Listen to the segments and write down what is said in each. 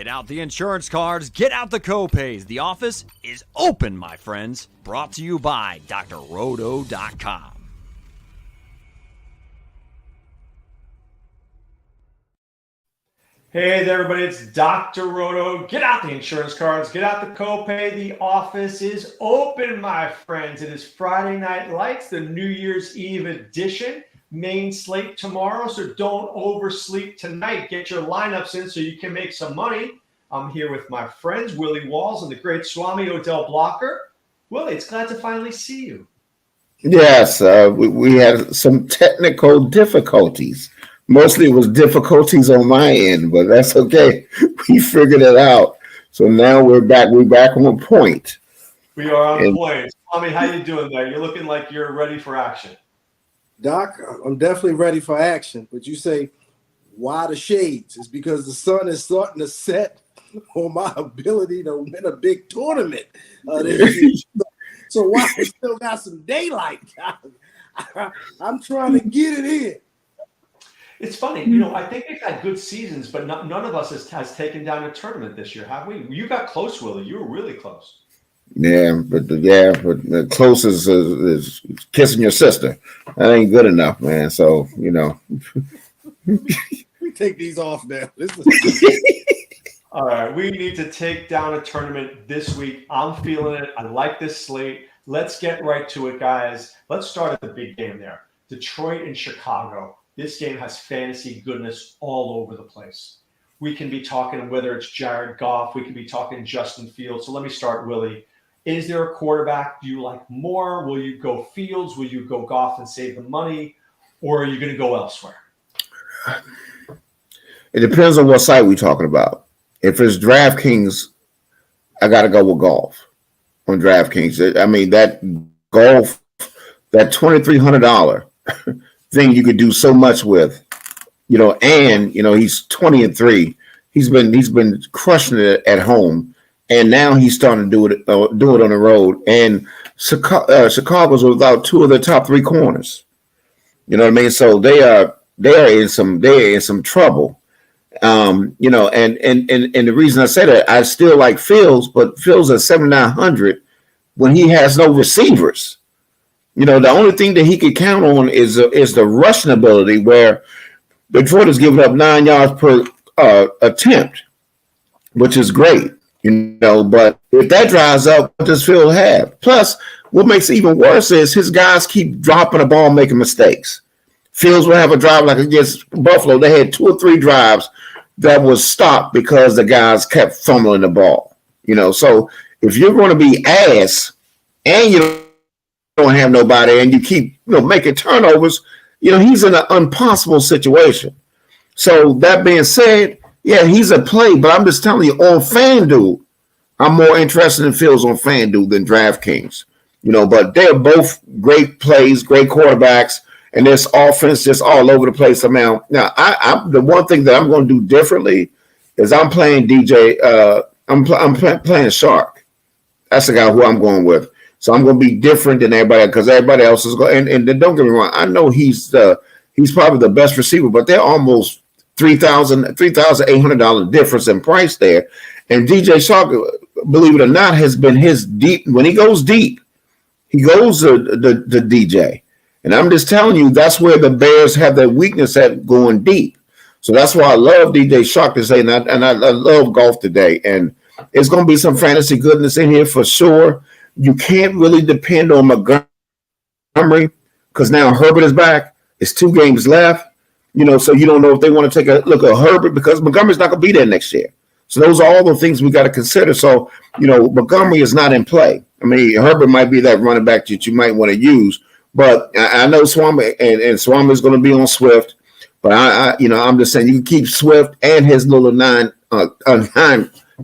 Get out the insurance cards, get out the copays. The office is open, my friends. Brought to you by drroto.com. Hey there, everybody. It's Dr. Roto. Get out the insurance cards, get out the copay. The office is open, my friends. It is Friday Night Lights, the New Year's Eve edition. Main slate tomorrow, so don't oversleep tonight. Get your lineups in so you can make some money. I'm here with my friends, Willie Walls and the great Swame Odell Blocker. Willie, it's glad to finally see you. Yes, we had some technical difficulties. Mostly it was difficulties on my end, but that's okay. We figured it out. So now we're back. We're back on point. We are on point. Swame, how you doing there? You're looking like you're ready for action. Doc, I'm definitely ready for action, but you say, why the shades? It's because the sun is starting to set on my ability to win a big tournament. So why we still got some daylight? I'm trying to get it in. It's funny, I think they've had good seasons, but none of us has taken down a tournament this year, have we? You got close, Willie. You were really close. Yeah, but the closest is kissing your sister. That ain't good enough, man. So we take these off now. All right, we need to take down a tournament this week. I'm feeling it. I like this slate. Let's get right to it, guys. Let's start at the big game there. Detroit and Chicago. This game has fantasy goodness all over the place. We can be talking whether it's Jared Goff. We can be talking Justin Fields. So let me start, Willie. Is there a quarterback you like more? Will you go Fields? Will you go Goff and save the money? Or are you going to go elsewhere? It depends on what site we're talking about. If it's DraftKings, I got to go with Goff on DraftKings. I mean, that Goff, that $2,300 thing you could do so much with, and he's 20-3. He's been crushing it at home. And now he's starting to do it on the road. And Chicago's without two of the top three corners. You know what I mean? So they are in some trouble. And the reason I say that, I still like Fields, but Fields at 7,900 when he has no receivers. The only thing that he could count on is the rushing ability, where Detroit is giving up 9 yards per attempt, which is great. But if that dries up, what does Field have? Plus, what makes it even worse is his guys keep dropping the ball, making mistakes. Fields will have a drive like against Buffalo. They had 2 or 3 drives that was stopped because the guys kept fumbling the ball. So if you're going to be ass and you don't have nobody and you keep making turnovers, he's in an impossible situation. So that being said, yeah, he's a play, but I'm just telling you, on FanDuel, I'm more interested in Fields on FanDuel than DraftKings. But they're both great plays, great quarterbacks, and this offense just all over the place. Now, the one thing that I'm going to do differently is I'm playing DJ. I'm playing Shark. That's the guy who I'm going with. So I'm going to be different than everybody because everybody else is going. And don't get me wrong, I know he's probably the best receiver, but they're almost $3,800 difference in price there. And DJ Shark, believe it or not, has been his deep. When he goes deep, he goes to DJ. And I'm just telling you, that's where the Bears have their weakness at going deep. So that's why I love DJ Shark today, and I love Goff today. And it's going to be some fantasy goodness in here for sure. You can't really depend on Montgomery because now Herbert is back. It's 2 games left. So you don't know if they want to take a look at Herbert because Montgomery's not going to be there next year. So those are all the things we got to consider. So, Montgomery is not in play. I mean, Herbert might be that running back that you might want to use, but I know Swame and Swame is going to be on Swift. But I'm just saying you can keep Swift and his little 9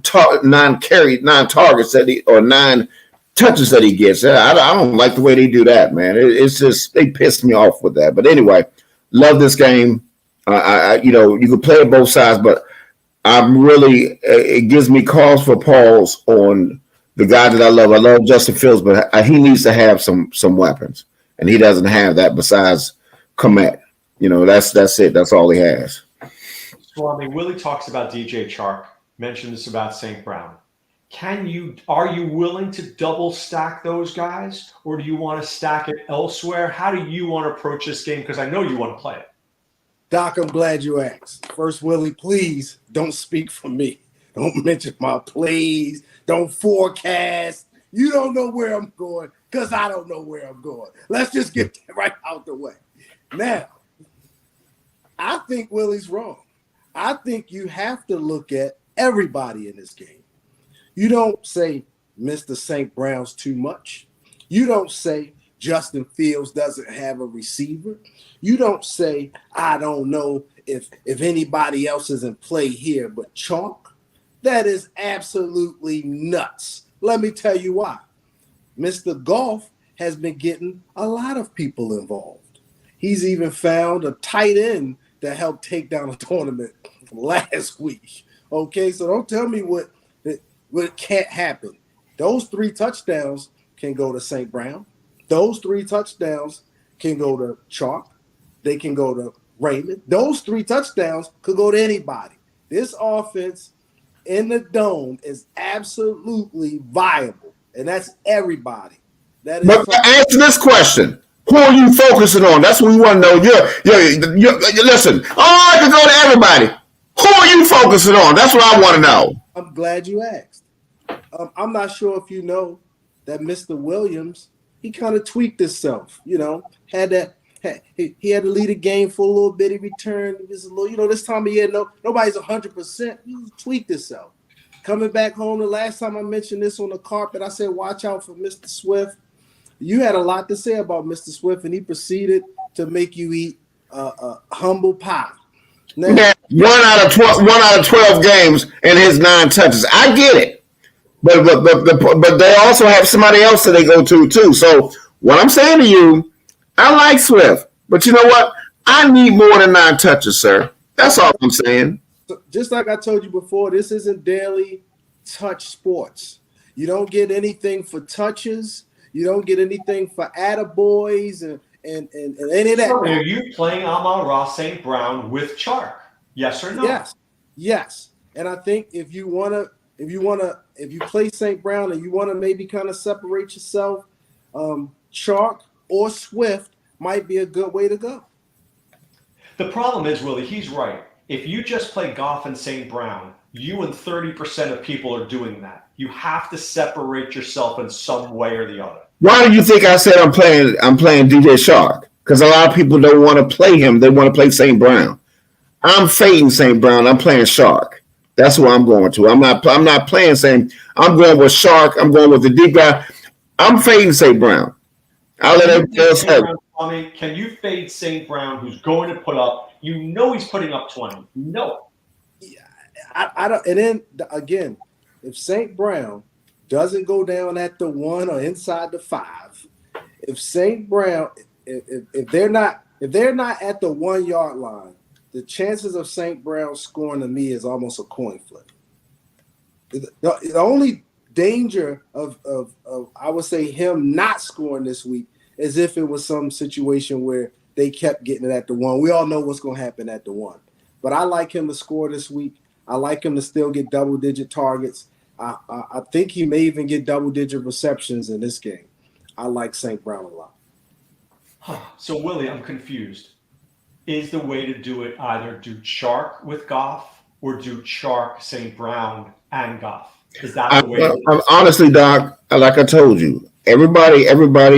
targets or 9 touches that he gets. I don't like the way they do that, man. It's just they pissed me off with that. But anyway. Love this game. You can play it both sides, but I'm really it gives me cause for pause on the guy that I love. I love Justin Fields, but he needs to have some weapons, and he doesn't have that besides Komet. That's it. That's all he has. So, Willie talks about DJ Chark mentioned this about St. Brown. Are you willing to double stack those guys, or do you want to stack it elsewhere? How do you want to approach this game? Because I know you want to play it. Doc, I'm glad you asked. First, Willie, please don't speak for me. Don't mention my plays. Don't forecast. You don't know where I'm going because I don't know where I'm going. Let's just get that right out the way. Now, I think Willie's wrong. I think you have to look at everybody in this game. You don't say Mr. St. Brown's too much. You don't say Justin Fields doesn't have a receiver. You don't say, I don't know if anybody else is in play here but Chalk. That is absolutely nuts. Let me tell you why. Mr. Golf has been getting a lot of people involved. He's even found a tight end that helped take down a tournament last week. Okay, so don't tell me what can't happen. Those 3 touchdowns can go to St. Brown. Those 3 touchdowns can go to Chalk. They can go to Raymond. Those 3 touchdowns could go to anybody. This offense in the dome is absolutely viable, and that's everybody. That is. But answer this question: who are you focusing on? That's what we want to know. You're listen. Oh, I can go to everybody. Who are you focusing on? That's what I want to know. I'm glad you asked. I'm not sure if you know that Mr. Williams, he kind of tweaked himself. He had to lead a game for a little bit. He returned. It was a little, this time of year, nobody's 100%. He tweaked himself. Coming back home, the last time I mentioned this on the carpet, I said, watch out for Mr. Swift. You had a lot to say about Mr. Swift, and he proceeded to make you eat humble pie. Now, one out of 12 games and his 9 touches. I get it. But they also have somebody else that they go to too. So what I'm saying to you, I like Swift, but you know what? I need more than 9 touches, sir. That's all I'm saying. Just like I told you before, this isn't daily touch sports. You don't get anything for touches. You don't get anything for attaboys and any of that. So are you playing Amon-Ra St. Brown with Chark? Yes or no? Yes. And I think if you play St. Brown and you want to maybe kind of separate yourself, Chark or Swift might be a good way to go. The problem is, Willie, he's right. If you just play Goff and St. Brown, you and 30% of people are doing that. You have to separate yourself in some way or the other. Why do you think I said I'm playing DJ Chark? Because a lot of people don't want to play him. They want to play St. Brown. I'm fading St. Brown. I'm playing Chark. That's what I'm going to. I'm not playing St. I'm going with Chark. I'm going with the deep guy. I'm fading St. Brown. I'll let everybody else have it. Can you fade St. Brown, who's going to put up? He's putting up 20. No. Yeah, I don't. And then again, if St. Brown doesn't go down at the 1 or inside the 5, if St. Brown, if they're not at the 1 yard line, the chances of St. Brown scoring to me is almost a coin flip. The only danger of I would say him not scoring this week is if it was some situation where they kept getting it at the 1. We all know what's going to happen at the 1. But I like him to score this week. I like him to still get double-digit targets. I think he may even get double-digit receptions in this game. I like St. Brown a lot. So, Willie, I'm confused. Is the way to do it either do Chark with Goff or do Chark, St. Brown, and Goff? Is that the way? Honestly, Doc, like I told you, everybody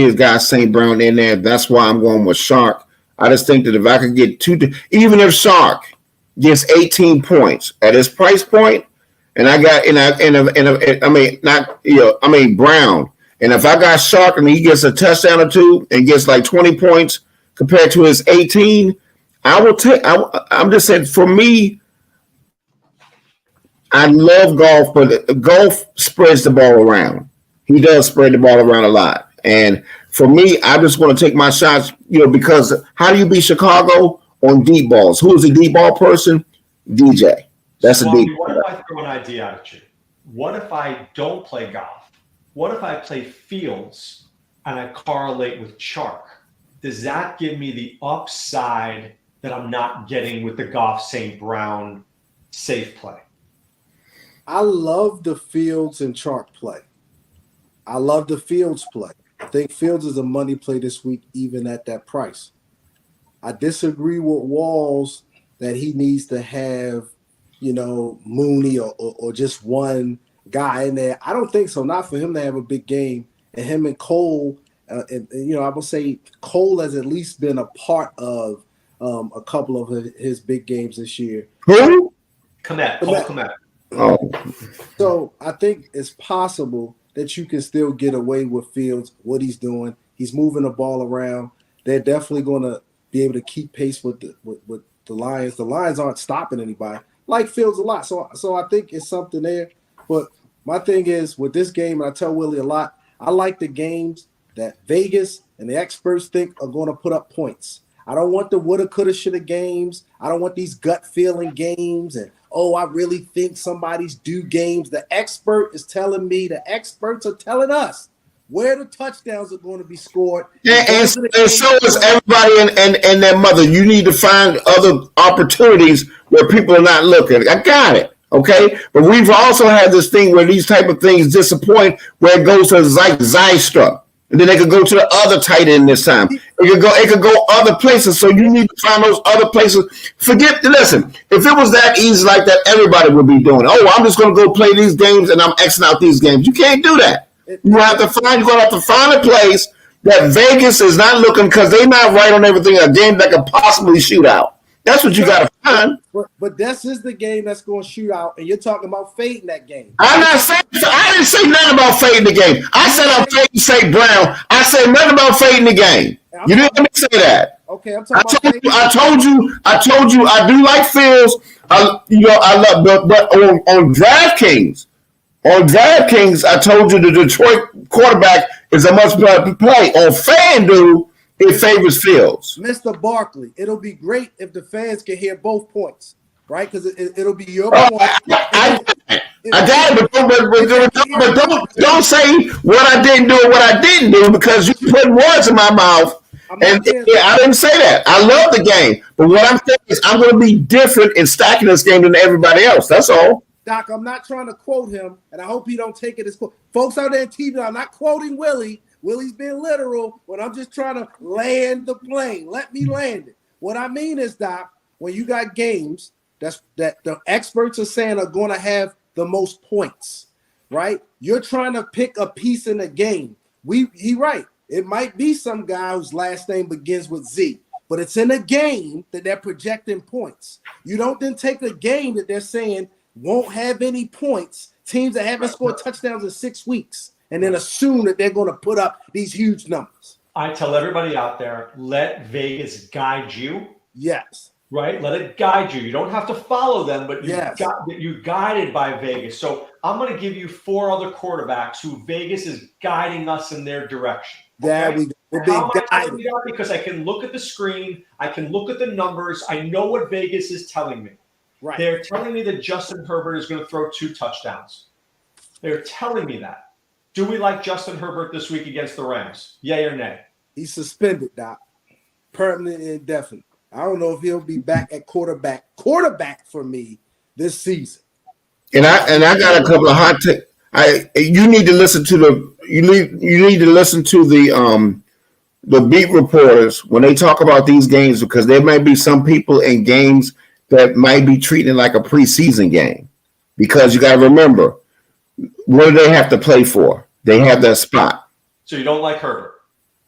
has got St. Brown in there. That's why I'm going with Chark. I just think that if I could get even if Chark gets 18 points at his price point, and I got Brown, and if I got Chark and he gets a touchdown or 2 and gets like 20 points compared to his 18, I will take. I'm just saying, for me, I love Golf, but Golf spreads the ball around. He does spread the ball around a lot, and for me, I just want to take my shots. Because how do you beat Chicago on deep balls? Who is a deep ball person? DJ. That's a deep. What if I throw an idea at you? What if I don't play Goff? What if I play Fields and I correlate with Chark? Does that give me the upside that I'm not getting with the Goff St. Brown safe play? I love the Fields and Chark play. I love the Fields play. I think Fields is a money play this week, even at that price. I disagree with Walls that he needs to have, Mooney or just one guy in there. I don't think so. Not for him to have a big game. And him and Cole, I would say Cole has at least been a part of a couple of his big games this year. Who? Komet. Oh. So I think it's possible that you can still get away with Fields, what he's doing. He's moving the ball around. They're definitely going to be able to keep pace with the Lions. The Lions aren't stopping anybody. Like Fields a lot. So I think it's something there. But my thing is with this game, and I tell Willie a lot, I like the games that Vegas and the experts think are going to put up points. I don't want the woulda, coulda, shoulda games. I don't want these gut feeling games and, I really think somebody's due games. The expert is telling me, the experts are telling us where the touchdowns are going to be scored. And so is everybody and their mother. You need to find other opportunities where people are not looking. I got it. Okay. But we've also had this thing where these type of things disappoint, where it goes to Zystra. And then they could go to the other tight end this time. It could go other places. So you need to find those other places. Listen, if it was that easy like that, everybody would be doing it. Oh, I'm just going to go play these games and I'm Xing out these games. You can't do that. You're going to have to find a place that Vegas is not looking, because they're not right on everything, a game that could possibly shoot out. That's what you got to find. But this is the game that's going to shoot out, and you're talking about fading that game. I didn't say nothing about fading the game. I said I'm fading St. Brown. I said nothing about fading the game. You didn't let me say that. Okay, I'm talking I told you I do like Fields. I love, but on DraftKings, I told you the Detroit quarterback is a must play. On FanDuel, it favors Fields. Mr. Barkley, it'll be great if the fans can hear both points, right? Because it'll be your point. I got it, but don't say what I didn't do and what I didn't do, because you put words in my mouth. And I didn't say that. I love the game. But what I'm saying is I'm going to be different in stacking this game than everybody else. That's all. Doc, I'm not trying to quote him, and I hope he don't take it as quote. Folks out there in TV, I'm not quoting Willie. Willie's being literal, but I'm just trying to land the plane. Let me land it. What I mean is, Doc, when you got games that the experts are saying are going to have the most points, right? You're trying to pick a piece in the game. He right. It might be some guy whose last name begins with Z, but it's in a game that they're projecting points. You don't then take a game that they're saying won't have any points, teams that haven't scored touchdowns in 6 weeks, and then assume that they're going to put up these huge numbers. I tell everybody out there, let Vegas guide you. Yes. Right? Let it guide you. You don't have to follow them, but you're guided by Vegas. So I'm going to give you 4 other quarterbacks who Vegas is guiding us in their direction. Okay? How am I telling you that? Because I can look at the screen. I can look at the numbers. I know what Vegas is telling me. Right. They're telling me that Justin Herbert is going to throw 2 touchdowns. They're telling me that. Do we like Justin Herbert this week against the Rams? Yay or nay? He's suspended, Doc. Permanent and indefinite. I don't know if he'll be back at quarterback for me this season. And I got a couple of hot takes. You need to listen to the beat reporters when they talk about these games, because there might be some people in games that might be treating it like a preseason game, because you got to remember, what do they have to play for? They have that spot. So you don't like Herbert?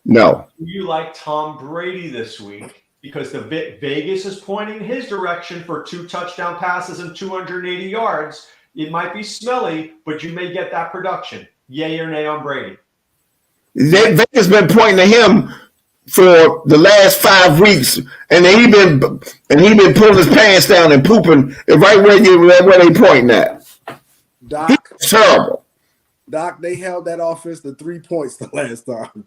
No. Do you like Tom Brady this week? Because the Vegas is pointing his direction for 2 touchdown passes and 280 yards. It might be smelly, but you may get that production. Yay or nay on Brady? Vegas been pointing to him for the last 5 weeks, and he been pulling his pants down and pooping right where they pointing at. Doc, it's terrible. Doc, they held that offense to 3 points the last time.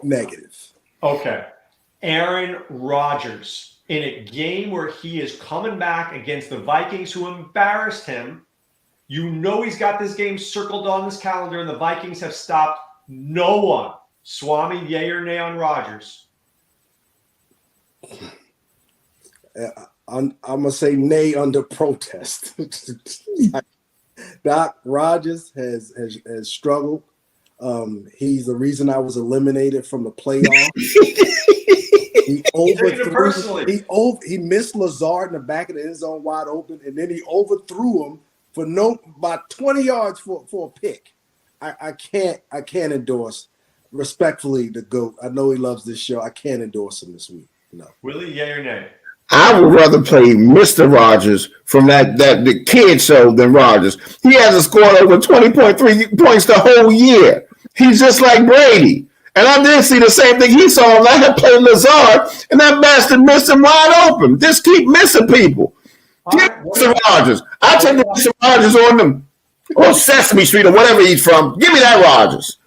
Negative. Okay. Aaron Rodgers in a game where he is coming back against the Vikings, who embarrassed him. You know he's got this game circled on his calendar, and the Vikings have stopped no one. Swame, yay or nay on Rodgers? I'm going to say nay under protest. Doc Rogers has struggled. He's the reason I was eliminated from the playoff. He overthrew. He missed Lazard in the back of the end zone wide open, and then he overthrew him for about 20 yards for a pick. I can't endorse respectfully the GOAT. I know he loves this show. I can't endorse him this week. No. Willie, yay or nay? I would rather play Mr. Rogers from the kid show than Rogers. He hasn't scored over 20.3 points the whole year. He's just like Brady. And I did see the same thing he saw. And I had played Lazard, and that bastard missed him wide open. Just keep missing people. Get Mr. Rogers. I'll take the Mr. Rogers on them. Or Sesame Street or whatever he's from. Give me that Rogers.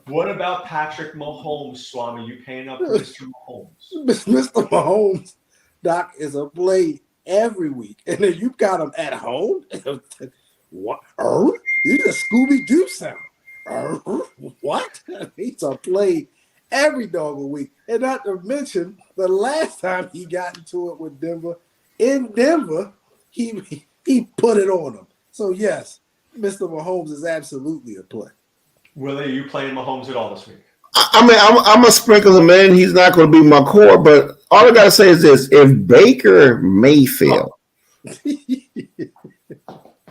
What about Patrick Mahomes, Swami? You paying up for Mr. Mahomes? Mr. Mahomes, Doc, is a play every week. And then you got him at home? What? You just Scooby-Doo sound. What? He's a play every dog a week. And not to mention, the last time he got into it with Denver, in Denver, he put it on him. So, yes, Mr. Mahomes is absolutely a play. Willie, are you playing Mahomes at all this week? I mean, I'm a sprinkle him in. He's not going to be my core, but all I got to say is this. If Baker Mayfield.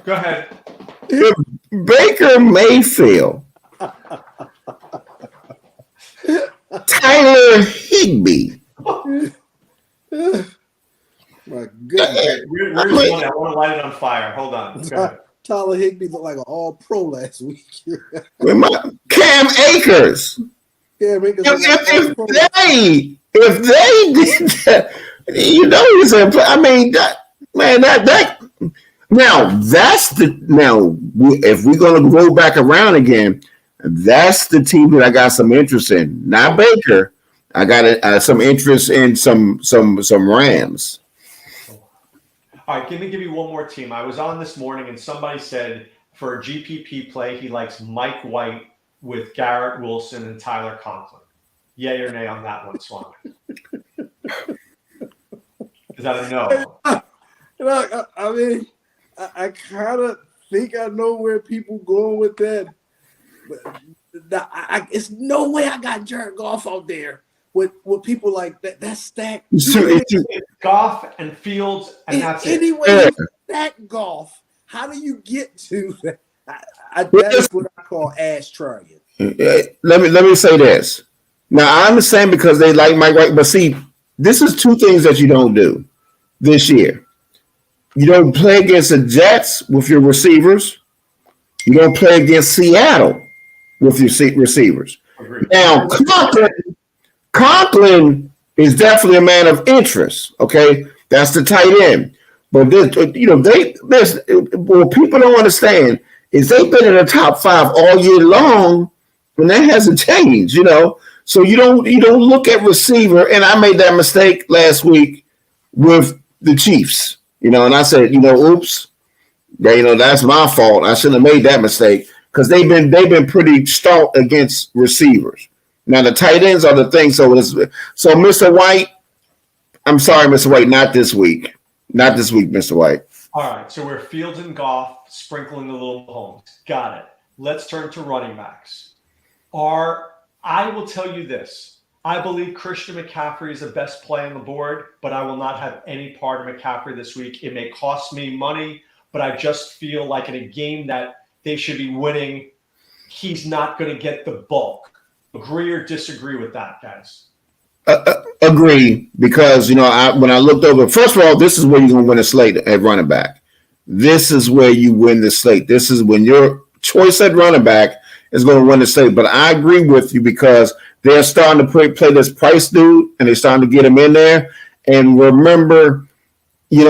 Go ahead. If Baker Mayfield, Tyler Higbee. My goodness. I want to light it on fire. Hold on. Go ahead. Tyler Higbee looked like an all-pro last week. Cam Akers. Cam Akers If they did that, you know he's a. I mean, if we're gonna go back around again, that's the team that I got some interest in. Not Baker. I got some interest in some Rams. All right, give me one more team. I was on this morning and somebody said for a GPP play, he likes Mike White with Garrett Wilson and Tyler Conklin. Yay or nay on that one, Swami? Is that a no? Look, I mean, I kind of think I know where people going with that. But it's no way I got Jared Goff out there with people like that. That's stacked. Goff and Fields, and that's anyway, that Goff. How do you get to that? That's what I call ass trying. Let me say this. Now I understand because they like Mike White, but see, this is two things that you don't do this year. You don't play against the Jets with your receivers. You don't play against Seattle with your receivers. Now Conklin is definitely a man of interest. Okay, that's the tight end. But what people don't understand is they've been in the top 5 all year long, and that hasn't changed. So you don't look at receiver. And I made that mistake last week with the Chiefs. And I said, oops, that's my fault. I shouldn't have made that mistake because they've been pretty stout against receivers. Now the tight ends are the thing. So Mr. White, I'm sorry, Mr. White, not this week. Not this week, Mr. White. All right, so we're Fields and Goff sprinkling the little Mahomes. Got it. Let's turn to running backs. I will tell you this. I believe Christian McCaffrey is the best play on the board, but I will not have any part of McCaffrey this week. It may cost me money, but I just feel like in a game that they should be winning, he's not going to get the bulk. Agree or disagree with that, guys? Agree, because when I looked over, first of all, this is where you're going to win a slate at running back. This is where you win the slate. This is when your choice at running back is going to win the slate. But I agree with you because they're starting to play this Price dude, and they're starting to get him in there. And remember, they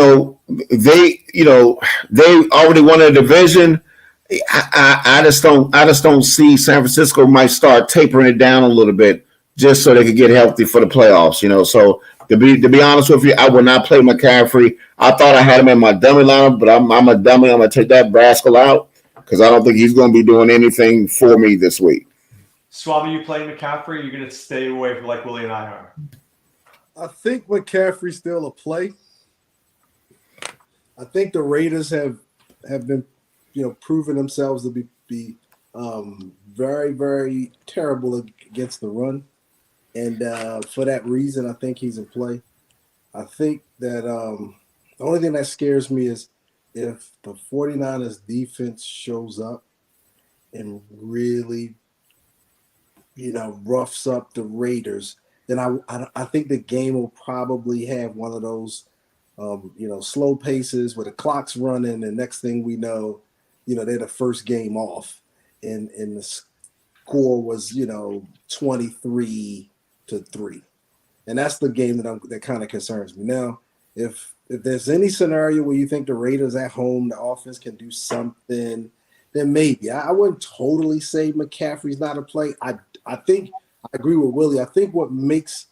already won a division. I just don't see San Francisco might start tapering it down a little bit just so they could get healthy for the playoffs. So to be honest with you, I will not play McCaffrey. I thought I had him in my dummy lineup, but I'm a dummy. I'm gonna take that rascal out because I don't think he's going to be doing anything for me this week. Swami, you playing McCaffrey? You're going to stay away from like Willie and I are. I think McCaffrey's still a play. I think the Raiders have been, proven themselves to be very, very terrible against the run. And for that reason, I think he's in play. I think that the only thing that scares me is if the 49ers defense shows up and really, roughs up the Raiders, then I think the game will probably have one of those, slow paces where the clock's running, and next thing we know, they're the first game off, and the score was, 23-3, and that's the game that kind of concerns me. Now, if there's any scenario where you think the Raiders at home, the offense can do something, then maybe. I wouldn't totally say McCaffrey's not a play. I think I agree with Willie. I think what makes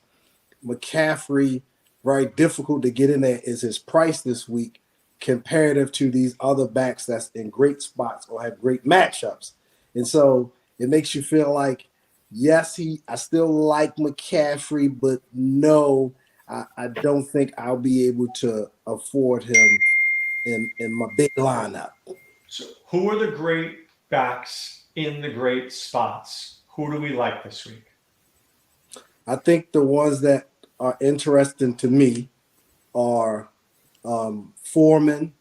McCaffrey very difficult to get in there is his price this week comparative to these other backs that's in great spots or have great matchups. And so it makes you feel like, yes, I still like McCaffrey, but no, I don't think I'll be able to afford him in my big lineup. So who are the great backs in the great spots? Who do we like this week? I think the ones that are interesting to me are Foreman.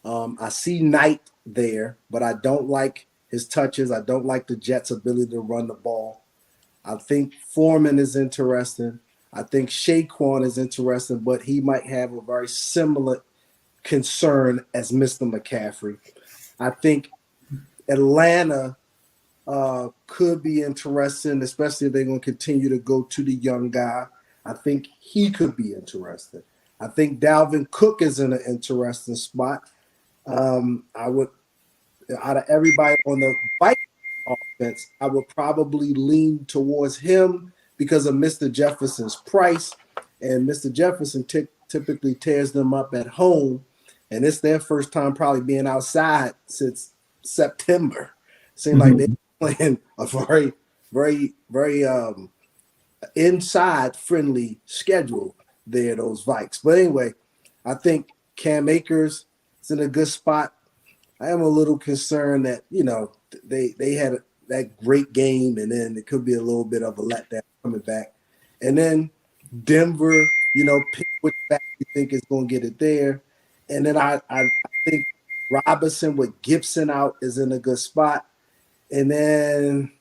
I see Knight there, but I don't like his touches. I don't like the Jets' ability to run the ball. I think Foreman is interesting. I think Saquon is interesting, but he might have a very similar concern as Mr. McCaffrey. I think Atlanta could be interesting, especially if they're going to continue to go to the young guy. I think he could be interesting. I think Dalvin Cook is in an interesting spot. I would, out of everybody on the Vikings offense, I would probably lean towards him because of Mr. Jefferson's price. And Mr. Jefferson typically tears them up at home. And it's their first time probably being outside since September. Seems like they're playing a very, very, very inside-friendly schedule there, those Vikes. But anyway, I think Cam Akers is in a good spot. I am a little concerned that, they had that great game, and then it could be a little bit of a letdown coming back. And then Denver, pick which back you think is going to get it there. And then I think Robinson with Gibson out is in a good spot. And then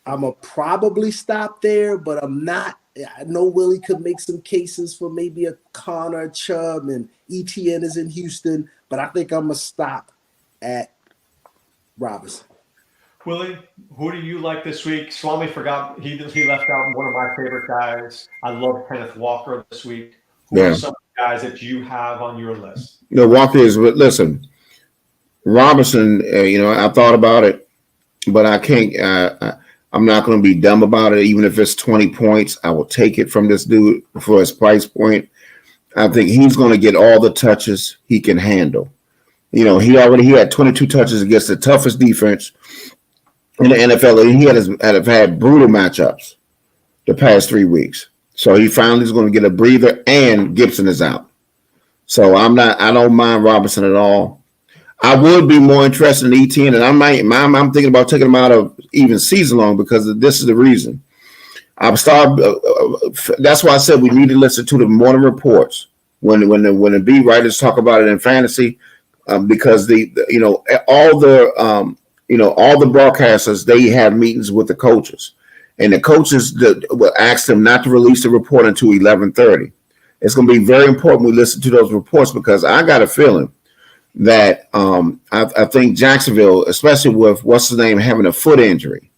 I'm going to probably stop there, but I'm not. I know Willie could make some cases for maybe a Connor, Chubb, and ETN is in Houston, but I think I'm going to stop at Robinson. Willie, who do you like this week? Swame forgot he left out one of my favorite guys. I love Kenneth Walker this week. Who are some of the guys that you have on your list? Walker is. Listen, Robinson. I thought about it, but I can't. I'm not going to be dumb about it. Even if it's 20 points, I will take it from this dude for his price point. I think he's going to get all the touches he can handle. He had 22 touches against the toughest defense in the NFL, and he have had brutal matchups the past 3 weeks. So he finally is going to get a breather, and Gibson is out. So I don't mind Robinson at all. I would be more interested in ETN, and I'm thinking about taking him out of even season long because this is the reason. That's why I said we need to listen to the morning reports when the beat writers talk about it in fantasy, because all the broadcasters, they have meetings with the coaches, and the coaches will ask them not to release the report until 11:30. It's going to be very important we listen to those reports, because I got a feeling that I think Jacksonville, especially with what's his name having a foot injury,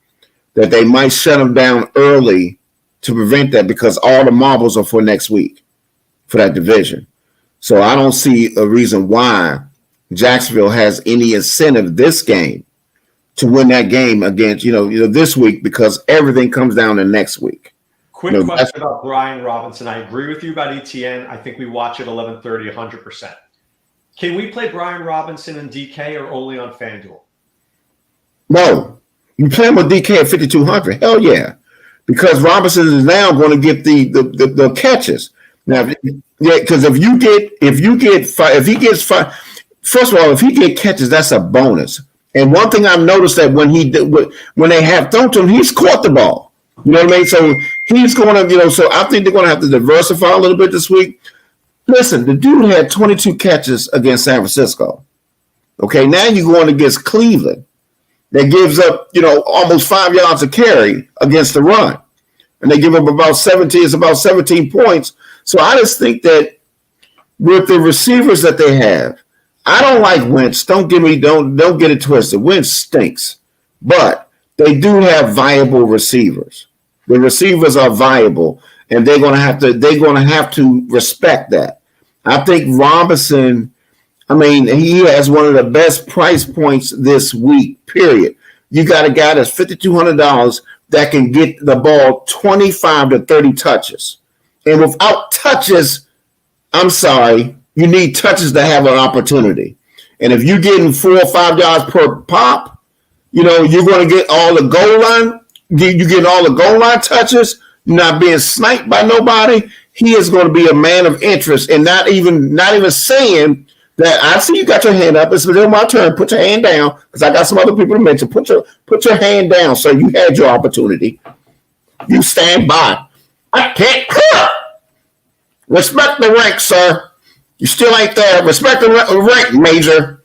that they might shut him down early to prevent that, because all the marbles are for next week for that division. So I don't see a reason why Jacksonville has any incentive this game to win that game against, this week, because everything comes down to next week. Quick question about Brian Robinson. I agree with you about ETN. I think we watch at 11:30 100%. Can we play Brian Robinson and DK or only on FanDuel? No. You play him with DK at 5,200. Hell yeah. Because Robinson is now going to get the catches. Now, because if he gets five, first of all, if he get catches, that's a bonus. And one thing I've noticed that when they have thrown to him, he's caught the ball. You know what I mean? So he's going to, so I think they're going to have to diversify a little bit this week. Listen, the dude had 22 catches against San Francisco. Okay, now you're going against Cleveland that gives up, almost 5 yards a carry against the run. And they give up about 17 points. So I just think that with the receivers that they have, I don't like Wentz. Don't get it twisted. Wentz stinks. But they do have viable receivers. The receivers are viable, and they're going to have to respect that. I think Robinson, he has one of the best price points this week, period. You got a guy that's $5,200 that can get the ball 25 to 30 touches. And without touches, I'm sorry, you need touches to have an opportunity. And if you're getting 4 or 5 yards per pop, you're going to get all the goal line. You're getting all the goal line touches, not being sniped by nobody. He is going to be a man of interest, and not even saying that. I see you got your hand up. It's my turn. Put your hand down because I got some other people to mention. Put your hand down, sir. You had your opportunity. You stand by. I can't cook. Respect the rank, sir. You still ain't there. Respect the rank, Major.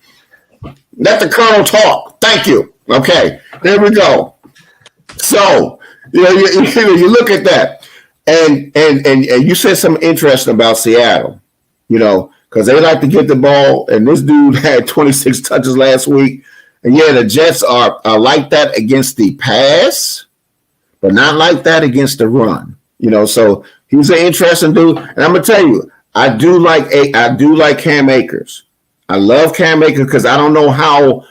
Let the colonel talk. Thank you. Okay, there we go. So you look at that, and you said something interesting about Seattle. Because they like to get the ball, and this dude had 26 touches last week. And yeah, the Jets are like that against the pass, but not like that against the run. So he's an interesting dude. And I'm gonna tell you, I do like Cam Akers. I love Cam Akers because I don't know how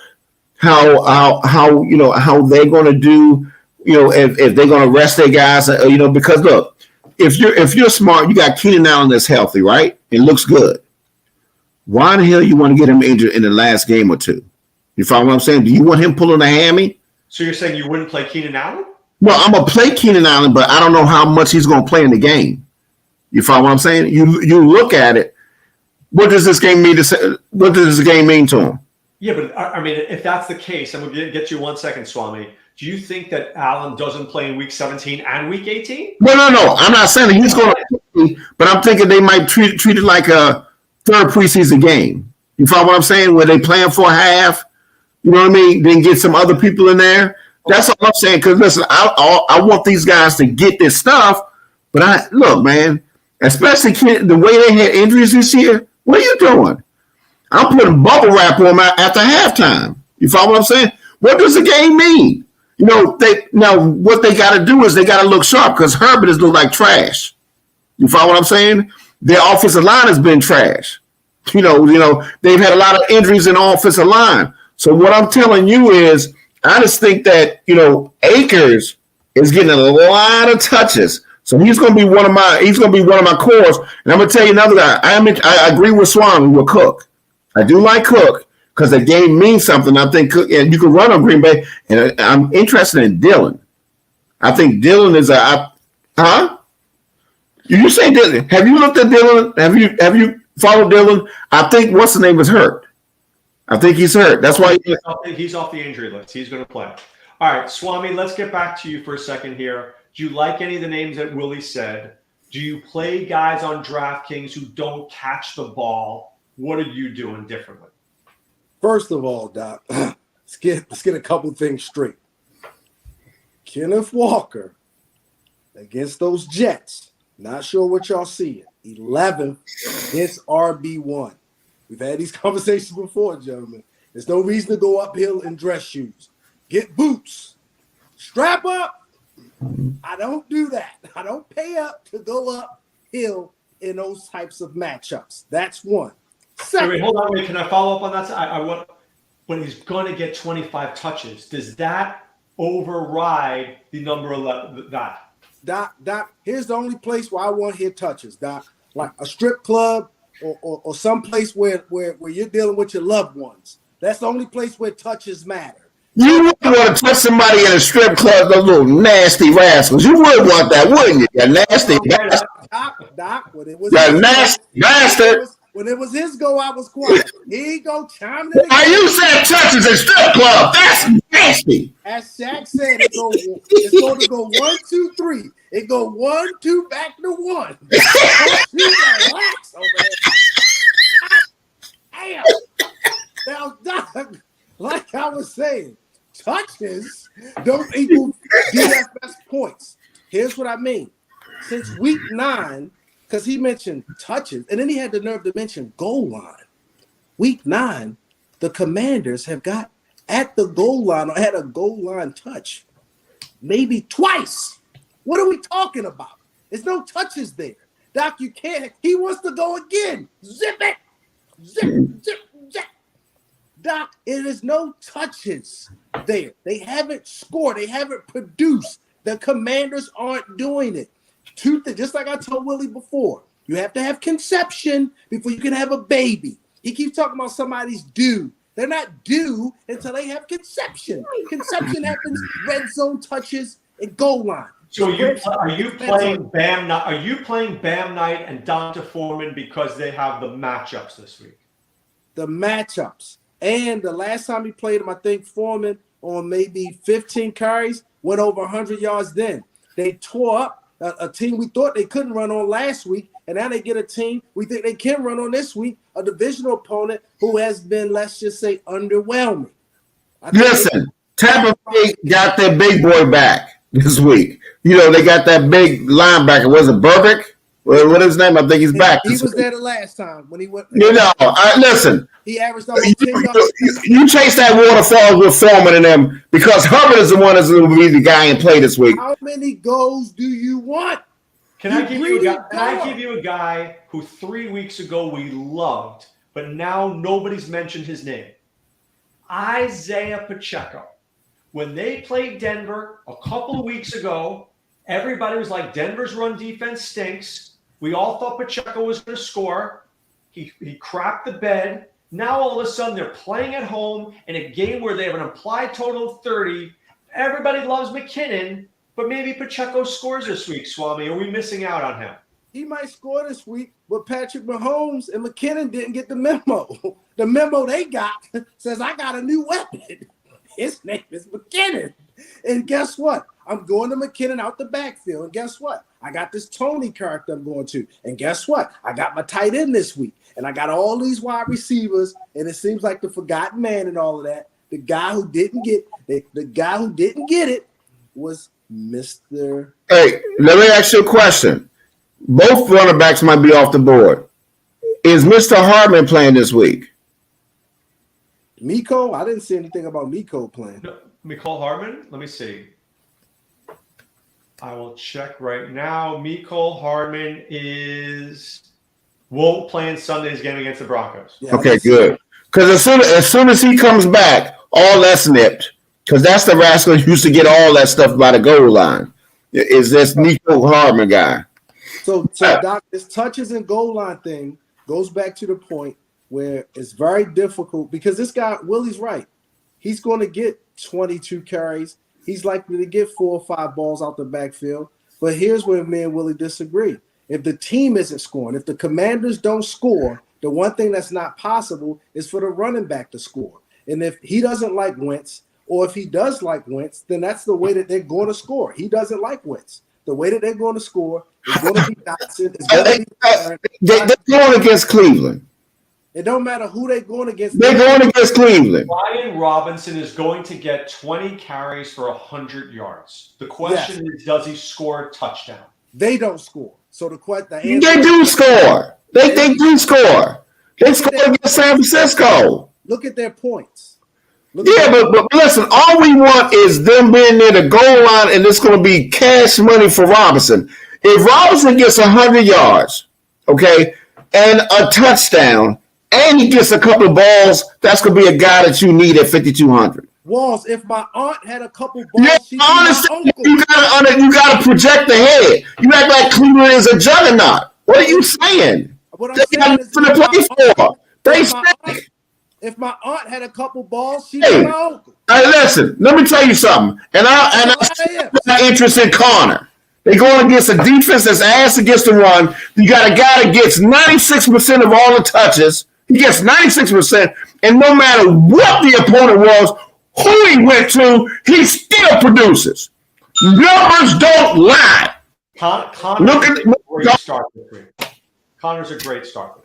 they're gonna do. If they're gonna rest their guys. Because look, if you're smart, you got Keenan Allen that's healthy, right? It looks good. Why the hell you want to get him injured in the last game or two? You follow what I'm saying? Do you want him pulling a hammy? So you're saying you wouldn't play Keenan Allen? Well, I'm going to play Keenan Allen, but I don't know how much he's going to play in the game. You follow what I'm saying? You look at it. What does this game mean what does this game mean to him? Yeah, but if that's the case, I'm going to get you 1 second, Swami. Do you think that Allen doesn't play in week 17 and week 18? No. I'm not saying that he's going to play, but I'm thinking they might treat it like a third preseason game. You follow what I'm saying? Where they playing for a half, you know what I mean? Then get some other people in there. That's all I'm saying. Because listen, I want these guys to get this stuff. But look, man, especially the way they had injuries this year. What are you doing? I'm putting bubble wrap on them after halftime. You follow what I'm saying? What does the game mean? What they got to do is they got to look sharp because Herbert has looked like trash. You follow what I'm saying? Their offensive line has been trash. They've had a lot of injuries in the offensive line. So what I'm telling you is, I just think that Akers is getting a lot of touches. So he's going to be one of my cores. And I'm going to tell you another guy. I agree with Swame with Cook. I do like Cook because the game means something. I think Cook, and you can run on Green Bay. And I'm interested in Dillon. I think Dillon is You say Dillon? Have you looked at Dillon? Have you followed Dillon? I think what's the name is hurt. I think he's hurt. That's why he's off the injury list. He's going to play. All right, Swami, let's get back to you for a second here. Do you like any of the names that Willie said? Do you play guys on DraftKings who don't catch the ball? What are you doing differently? First of all, Doc, let's get a couple things straight. Kenneth Walker against those Jets. Not sure what y'all see. 11th against RB1. We've had these conversations before, gentlemen. There's no reason to go uphill in dress shoes. Get boots. Strap up. I don't do that. I don't pay up to go uphill in those types of matchups. That's one. Second, wait, hold on. Can I follow up on that? I want when he's going to get 25 touches. Does that override the number 11? Doc, here's the only place where I want to hit touches, Doc. Like a strip club or some place where you're dealing with your loved ones. That's the only place where touches matter. You would want to touch somebody in a strip club, those little nasty rascals. You would want that, wouldn't you? You nasty bastard. Doc, You nasty bastard. When it was his go, I was quiet. He go chiming in. Now you said touches a strip club. That's nasty. As Shaq said, it's going to go 1, 2, 3. It go 1, 2, back to 1. Relax over there. Damn. Now, Doc, like I was saying, touches don't equal DFS points. Here's what I mean. Since week 9, because he mentioned touches, and then he had the nerve to mention goal line. Week 9, the Commanders have got at the goal line or had a goal line touch maybe twice. What are we talking about? There's no touches there. Doc, you can't. He wants to go again. Zip it. Zip, zip, zip. Doc, it is no touches there. They haven't scored. They haven't produced. The Commanders aren't doing it. Just like I told Willie before, you have to have conception before you can have a baby. He keeps talking about somebody's due. They're not due until they have conception. Conception happens red zone touches and goal line. So are you playing Bam Night? Are you playing Bam Night and Dr. Foreman because they have the matchups this week? The matchups. And the last time he played him, I think Foreman on maybe 15 carries went over 100 yards then. They tore up a team we thought they couldn't run on last week, and now they get a team we think they can run on this week, a divisional opponent who has been, let's just say, underwhelming. Listen, Tampa Bay got their big boy back this week. You know, they got that big linebacker. Was it Burbick? What is his name? I think he's back. He was there the last time when he went. You know, listen. He averaged almost 10 yards. You chase that waterfall with Foreman and them because Hubbard is the one that's going to be the guy in play this week. How many goals do you want? Can I give you a guy who 3 weeks ago we loved, but now nobody's mentioned his name? Isaiah Pacheco. When they played Denver a couple of weeks ago, everybody was like, Denver's run defense stinks. We all thought Pacheco was going to score. He crapped the bed. Now all of a sudden they're playing at home in a game where they have an implied total of 30. Everybody loves McKinnon, but maybe Pacheco scores this week, Swami. Are we missing out on him? He might score this week, but Patrick Mahomes and McKinnon didn't get the memo. The memo they got says, I got a new weapon. His name is McKinnon. And guess what? I'm going to McKinnon out the backfield. And guess what? I got this Tony character I'm going to. And guess what? I got my tight end this week. And I got all these wide receivers. And it seems like the forgotten man and all of that. The guy who didn't get it was Mr. Hey, let me ask you a question. Both running backs might be off the board. Is Mr. Hardman playing this week? Miko? I didn't see anything about Miko playing. No, Mecole Hardman? Let me see. I will check right now. Mecole Hardman won't play in Sunday's game against the Broncos. Yeah, okay, good. Because as soon as he comes back, all that's nipped. Because that's the rascal who used to get all that stuff by the goal line. Is this Mecole Hardman guy? So Doc, this touches and goal line thing goes back to the point where it's very difficult because this guy, Willie's right. He's going to get 22 carries. He's likely to get 4 or 5 balls out the backfield. But here's where me and Willie disagree. If the team isn't scoring, if the Commanders don't score, the one thing that's not possible is for the running back to score. And if he doesn't like Wentz, or if he does like Wentz, then that's the way that they're going to score. He doesn't like Wentz. The way that they're going to score is going to be Dotson. They're going against Cleveland. It don't matter who they're going against. They're going against Cleveland. Brian Robinson is going to get 20 carries for 100 yards. The question is, does he score a touchdown? They don't score. So the they do score. They do score. They scored against San Francisco. Look at their points. But listen, all we want is them being near the goal line, and it's going to be cash money for Robinson. If Robinson gets 100 yards, okay, and a touchdown, and he gets a couple of balls, that's going to be a guy that you need at 5,200. Walls, if my aunt had a couple balls, she'd be honestly, my uncle. You got to project ahead. You act like Cleveland is a juggernaut. What are you saying? What I'm they saying is, got to play for. They stink. If my aunt had a couple balls, she'd be my uncle. Hey, listen, let me tell you something. And I interest in Connor. They're going against a defense that's ass against the run. You got a guy that gets 96% of all the touches. He gets 96%, and no matter what the opponent was, who he went to, he still produces. Numbers don't lie. Connor's a great start.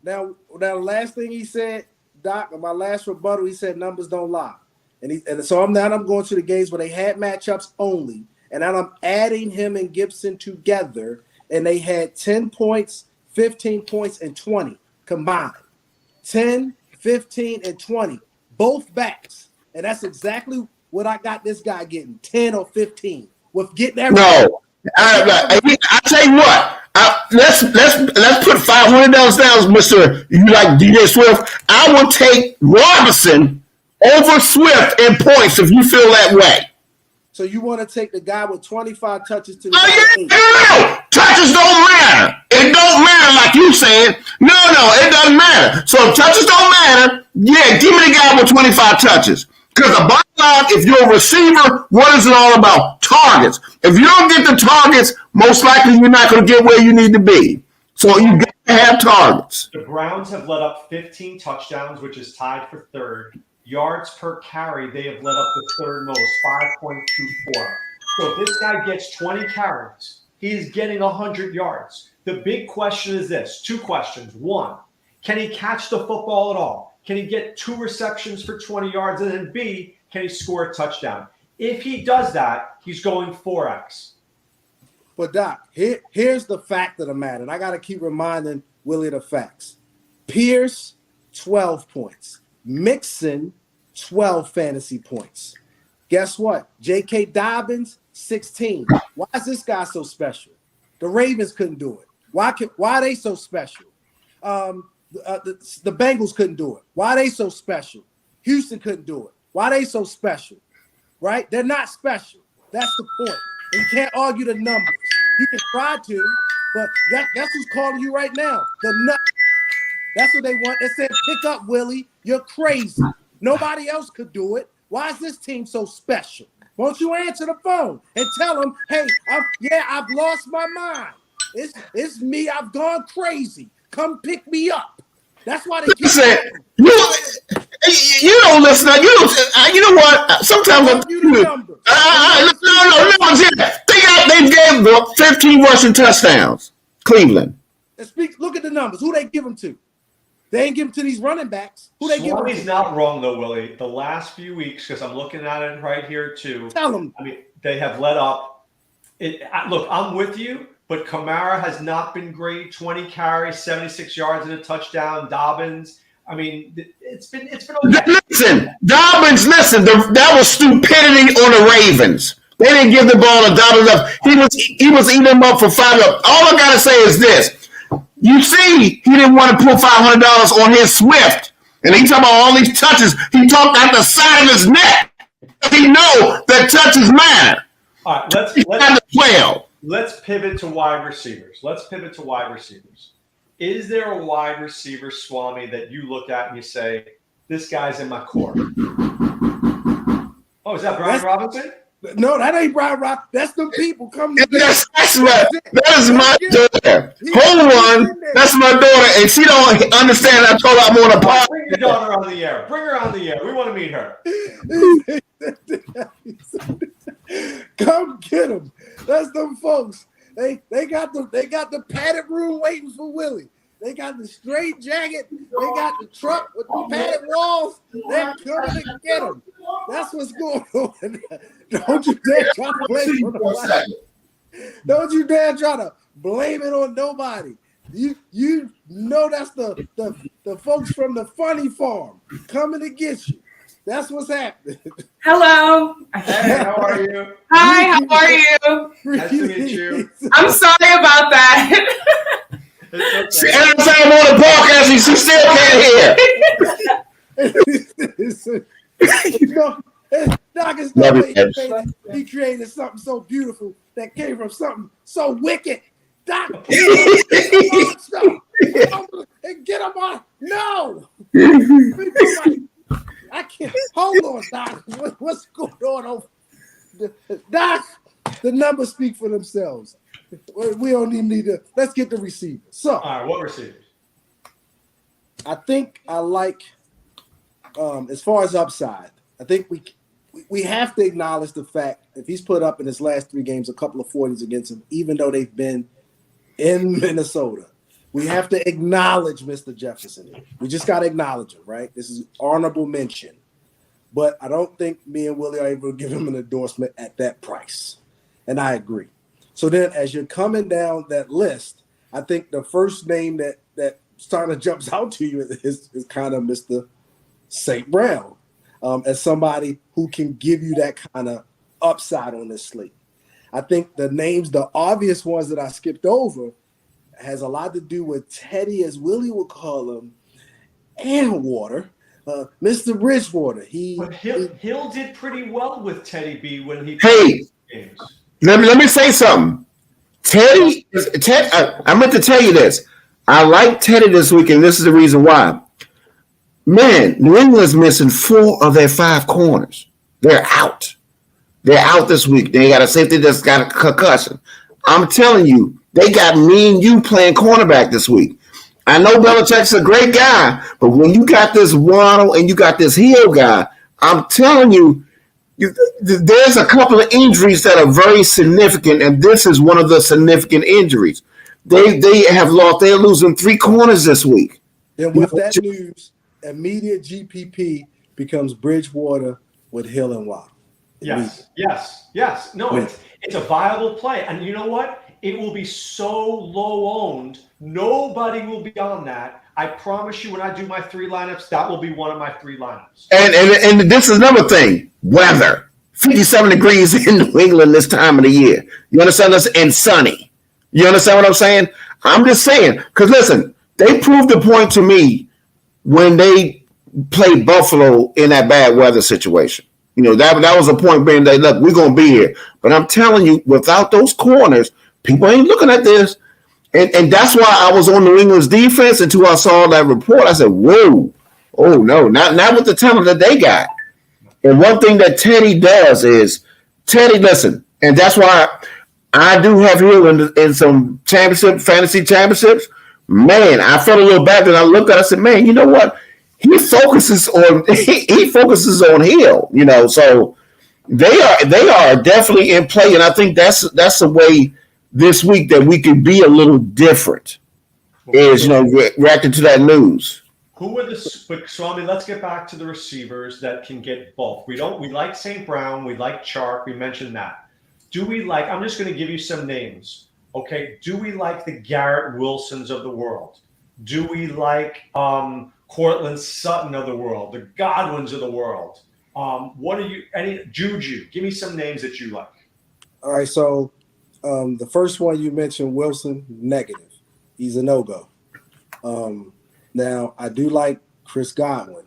Now, the last thing he said, Doc, my last rebuttal, he said numbers don't lie. And so I'm going to the games where they had matchups only, and now I'm adding him and Gibson together, and they had 10 points, 15 points, and 20 combined. 10, 15, and 20, both backs. And that's exactly what I got this guy getting, 10 or 15, with getting everything. No. I tell you what, let's put $500 down, Mr. You like DJ Swift. I will take Robinson over Swift in points if you feel that way. So you want to take the guy with 25 touches to the No. Touches don't matter. It don't matter like you said. No, it doesn't matter. So if touches don't matter, yeah, give me the guy with 25 touches. Because the bottom line, if you're a receiver, what is it all about? Targets. If you don't get the targets, most likely you're not going to get where you need to be. So you got to have targets. The Browns have let up 15 touchdowns, which is tied for third. Yards per carry, they have let up the third most, 5.24. So if this guy gets 20 carries, he's getting 100 yards. The big question is this, 2 questions. 1, can he catch the football at all? Can he get 2 receptions for 20 yards? And then B, can he score a touchdown? If he does that, he's going 4X. But Doc, here's the fact of the matter. And I got to keep reminding Willie the facts. Pierce, 12 points. Mixon, 12 fantasy points. Guess what? J.K. Dobbins, 16. Why is this guy so special? The Ravens couldn't do it. Why are they so special? The Bengals couldn't do it. Why are they so special? Houston couldn't do it. Why are they so special? Right? They're not special. That's the point. And you can't argue the numbers. You can try to, but that's who's calling you right now. The nut. That's what they want. They said, pick up, Willie. You're crazy. Nobody else could do it. Why is this team so special? Won't you answer the phone and tell them, hey, I've lost my mind. It's me. I've gone crazy. Come pick me up. That's why they keep saying. You don't listen. You know what? Sometimes no. They gave 15 rushing touchdowns. Cleveland. Look at the numbers. Who they give them to? They ain't give them to these running backs. Who they give them to? He's not wrong though, Willie. The last few weeks, because I'm looking at it right here too. Tell them. I mean, they have let up. Look, I'm with you. But Kamara has not been great. 20 carries, 76 yards and a touchdown. Dobbins, I mean, it's been okay. Listen, Dobbins, that was stupidity on the Ravens. They didn't give the ball to Dobbins. He was eating them up for 5. All I gotta say is this: you see, he didn't want to put $500 on his Swift, and he talking about all these touches. He talked out the side of his neck. He know that touches matter. All right, let's pivot to wide receivers. Is there a wide receiver, Swame, that you look at and you say, this guy's in my core? Oh, is that Brian Robinson? No, that ain't Brian Robinson. That's the people coming. That's right. That is my daughter. Hold on. That's my daughter, and she don't understand. I told her I'm on a pod. Bring your daughter on the air. Bring her on the air. We want to meet her. Come get them. That's them folks. They got the padded room waiting for Willie. They got the straight jacket. They got the truck with the padded walls. They're coming to get him. That's what's going on. Don't you dare try to blame it on nobody. Don't you dare try to blame it on nobody. You know that's the folks from the funny farm coming to get you. That's what's happening. Hello. Hey, how are you? Hi, how are you? Nice to meet you. I'm sorry about that. Every time I'm on the podcast, she still can't hear. Doc is no way he created something so beautiful that came from something so wicked. Doc, and get him on. No. I can't. Hold on, Doc. What's going on? Doc, The numbers speak for themselves. We don't even need to. Let's get the receivers. So, all right, what receivers? I think I like, as far as upside, I think we have to acknowledge the fact if he's put up in his last 3 games a couple of 40s against him, even though they've been in Minnesota, we have to acknowledge Mr. Jefferson. We just got to acknowledge him, right? This is honorable mention. But I don't think me and Willie are able to give him an endorsement at that price. And I agree. So then as you're coming down that list, I think the first name that starting to jumps out to you is kind of Mr. St. Brown, as somebody who can give you that kind of upside on this slate. I think the obvious ones that I skipped over has a lot to do with Teddy, as Willie would call him, and Water. Mr. Bridgewater. Hill did pretty well with Teddy B when he Hey, games. let me say something. Ted, I meant to tell you this. I like Teddy this week, and this is the reason why. Man, New England's missing 4 of their 5 corners. They're out. They're out this week. They got a safety that's got a concussion. I'm telling you, they got me and you playing cornerback this week. I know Belichick's a great guy, but when you got this Waddle and you got this Hill guy, I'm telling you, there's a couple of injuries that are very significant, and this is one of the significant injuries. They have lost. They're losing 3 corners this week. And with that news, immediate GPP becomes Bridgewater with Hill and Waddle. Yes. No, it's a viable play. And you know what? It will be so low owned. Nobody will be on that. I promise you when I do my 3 lineups, that will be one of my 3 lineups. And this is another thing. Weather. 57 degrees in New England this time of the year. You understand this? And sunny. You understand what I'm saying? I'm just saying. Because listen, they proved the point to me when they played Buffalo in that bad weather situation. You know, that was a point being that, look, we're going to be here. But I'm telling you, without those corners, people ain't looking at this. And that's why I was on New England's defense until I saw that report. I said, whoa, oh, no, not with the talent that they got. And one thing that Teddy does is, listen, and that's why I do have Hill in some fantasy championships. Man, I felt a little bad, and I looked at it, I said, man, you know what? He focuses on Hill, you know, so they are definitely in play, and I think that's the way this week that we can be a little different is, you know, reacting to that news. Who are Swami, let's get back to the receivers that can get both. We like St. Brown, we like Chark, we mentioned that. I'm just going to give you some names, okay? Do we like the Garrett Wilsons of the world? Do we like Cortland Sutton of the world, the Godwins of the world? Juju? Give me some names that you like. All right, so the first one you mentioned, Wilson, negative. He's a no-go. Now, I do like Chris Godwin.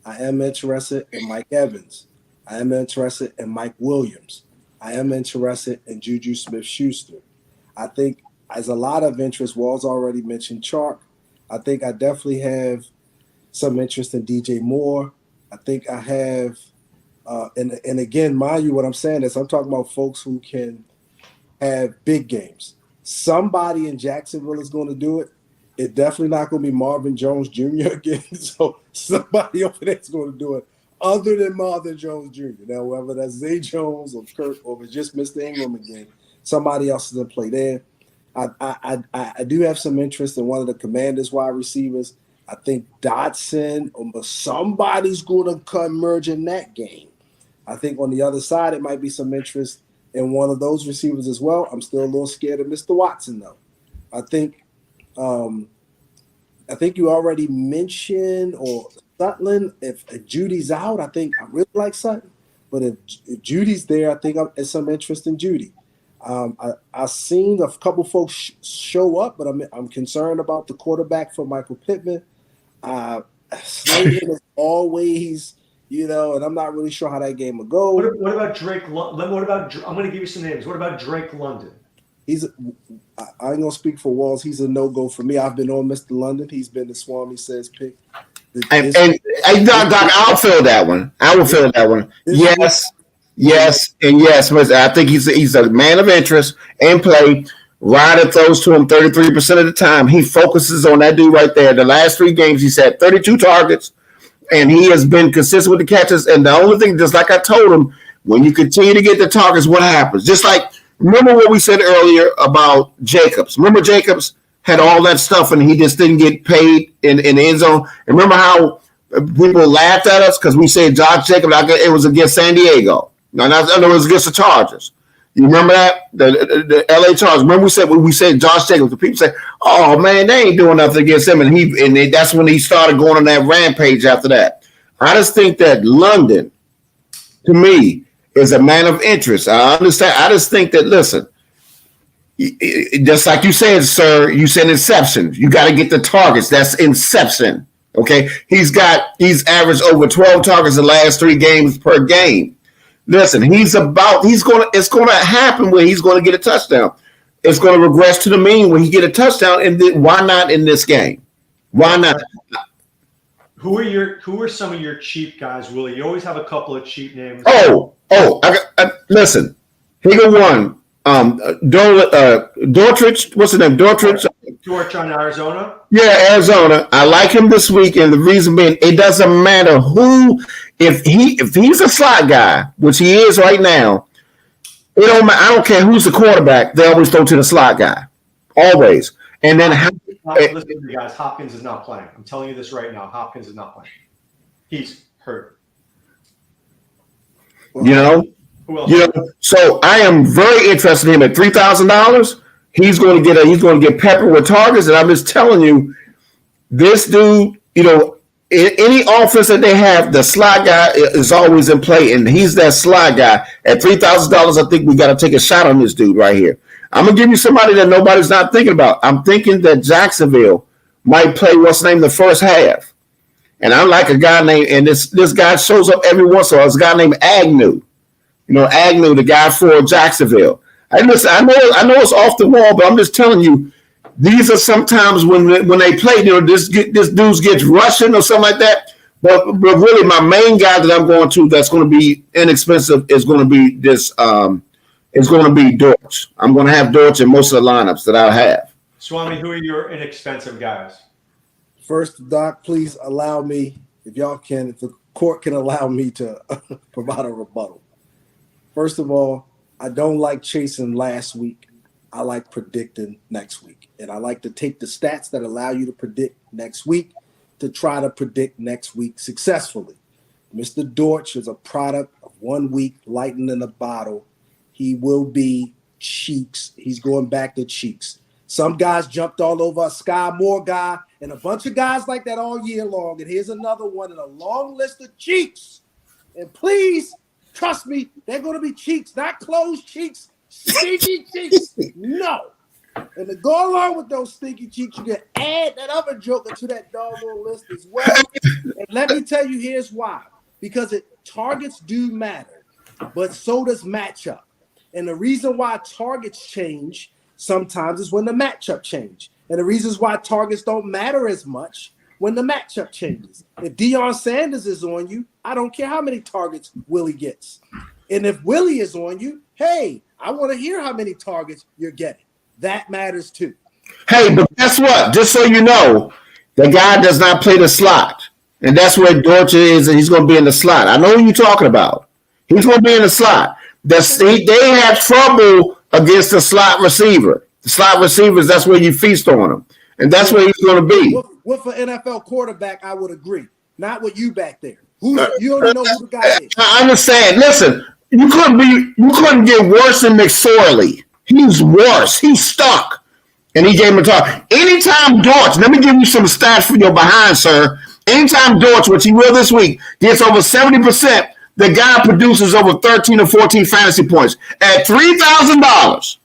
I am interested in Mike Evans. I am interested in Mike Williams. I am interested in Juju Smith-Schuster. I think there's a lot of interest. Walls already mentioned Chark. I think I definitely have some interest in DJ Moore. I think I have, and again, mind you, what I'm saying is I'm talking about folks who can have big games. Somebody in Jacksonville is going to do it. It's definitely not going to be Marvin Jones Jr. again. So somebody over there is going to do it other than Marvin Jones Jr. Now, whether that's Zay Jones or Kurt or if it's just Mr. Ingram again, somebody else is going to play there. I do have some interest in one of the Commanders wide receivers. I think Dotson or somebody's going to converge in that game. I think on the other side, it might be some interest in one of those receivers as well. I'm still a little scared of Mr. Watson, though. I think you already mentioned or Sutton. If Judy's out, I think I really like Sutton. But if Judy's there, I think there's some interest in Judy. I've seen a couple folks show up, but I'm concerned about the quarterback for Michael Pittman. Slayton is always, you know, and I'm not really sure how that game will go. What about Drake? I'm going to give you some names. What about Drake London? I ain't gonna speak for Walls. He's a no-go for me. I've been on Mr. London. He's been the Swami Says pick. And Doc, I'll fill that one. I will fill that one. Yes. Yes, and yes, but I think he's a man of interest and play. Ryder throws to him 33% of the time. He focuses on that dude right there. The last 3 games, he's had 32 targets, and he has been consistent with the catches. And the only thing, just like I told him, when you continue to get the targets, what happens? Just like, remember what we said earlier about Jacobs. Remember Jacobs had all that stuff, and he just didn't get paid in the end zone. And remember how people laughed at us because we said Josh Jacobs, it was against San Diego. No, it was against the Chargers. You remember that? The LA Chargers. Remember we said Josh Jacobs. The people say, "Oh man, they ain't doing nothing against him," and that's when he started going on that rampage after that. I just think that London, to me, is a man of interest. I understand. I just think that, listen, just like you said, sir, you said inception. You got to get the targets. That's inception. Okay, he's averaged over 12 targets in the last 3 games per game. Listen, it's going to happen where he's going to get a touchdown. It's going to regress to the mean when he get a touchdown. And then why not in this game? Why not? Who are some of your cheap guys, Willie? You always have a couple of cheap names. Listen, Higa won. Dortridge, what's his name? Dortridge on Arizona. Yeah, Arizona. I like him this week, and the reason being, it doesn't matter who. If he's a slot guy, which he is right now, I don't care who's the quarterback. They always throw to the slot guy, always. And then listen to you guys. Hopkins is not playing. I'm telling you this right now. Hopkins is not playing. He's hurt. You know. So I am very interested in him at $3,000. He's going to get peppered with targets, and I'm just telling you, this dude, any offense that they have, the slot guy is always in play, and he's that slot guy. At $3,000, I think we got to take a shot on this dude right here. I'm going to give you somebody that nobody's not thinking about. I'm thinking that Jacksonville might play the first half. And I like a guy named, and this guy shows up every once in a while. It's a guy named Agnew. Agnew, the guy for Jacksonville. I know it's off the wall, but I'm just telling you, these are sometimes when they play, this dude gets rushing or something like that. But really, my main guy that I'm going to that's going to be inexpensive is going to be Dortch. I'm going to have Dortch in most of the lineups that I'll have. Swame, who are your inexpensive guys? First, Doc, please allow me, if the court can allow me to provide a rebuttal. First of all, I don't like chasing last week. I like predicting next week. And I like to take the stats that allow you to predict next week to try to predict next week successfully. Mr. Dortch is a product of 1 week, lightning in a bottle. He will be cheeks. He's going back to cheeks. Some guys jumped all over a Sky Moore guy and a bunch of guys like that all year long. And here's another one in a long list of cheeks. And please, trust me, they're going to be cheeks, not closed cheeks, stinky cheeks. No. And to go along with those stinky cheeks, you can add that other joker to that doggone list as well. And let me tell you, here's why. Because targets do matter, but so does matchup. And the reason why targets change sometimes is when the matchup change. And the reasons why targets don't matter as much when the matchup changes. If Deion Sanders is on you, I don't care how many targets Willie gets. And if Willie is on you, hey, I want to hear how many targets you're getting. That matters too. Hey, but guess what? Just so you know, the guy does not play the slot. And that's where Dortch is, and he's going to be in the slot. I know who you're talking about. He's going to be in the slot. They have trouble against the slot receiver. The slot receivers, that's where you feast on them. And that's where he's going to be. With an NFL quarterback, I would agree. Not with you back there. You already know who the guy is. I understand. Listen, you couldn't get worse than McSorley. He's worse. He's stuck. And he gave him a talk. Anytime Dortch, let me give you some stats for your behind, sir. Anytime Dortch, which he will this week, gets over 70%, the guy produces over 13 or 14 fantasy points. At $3,000,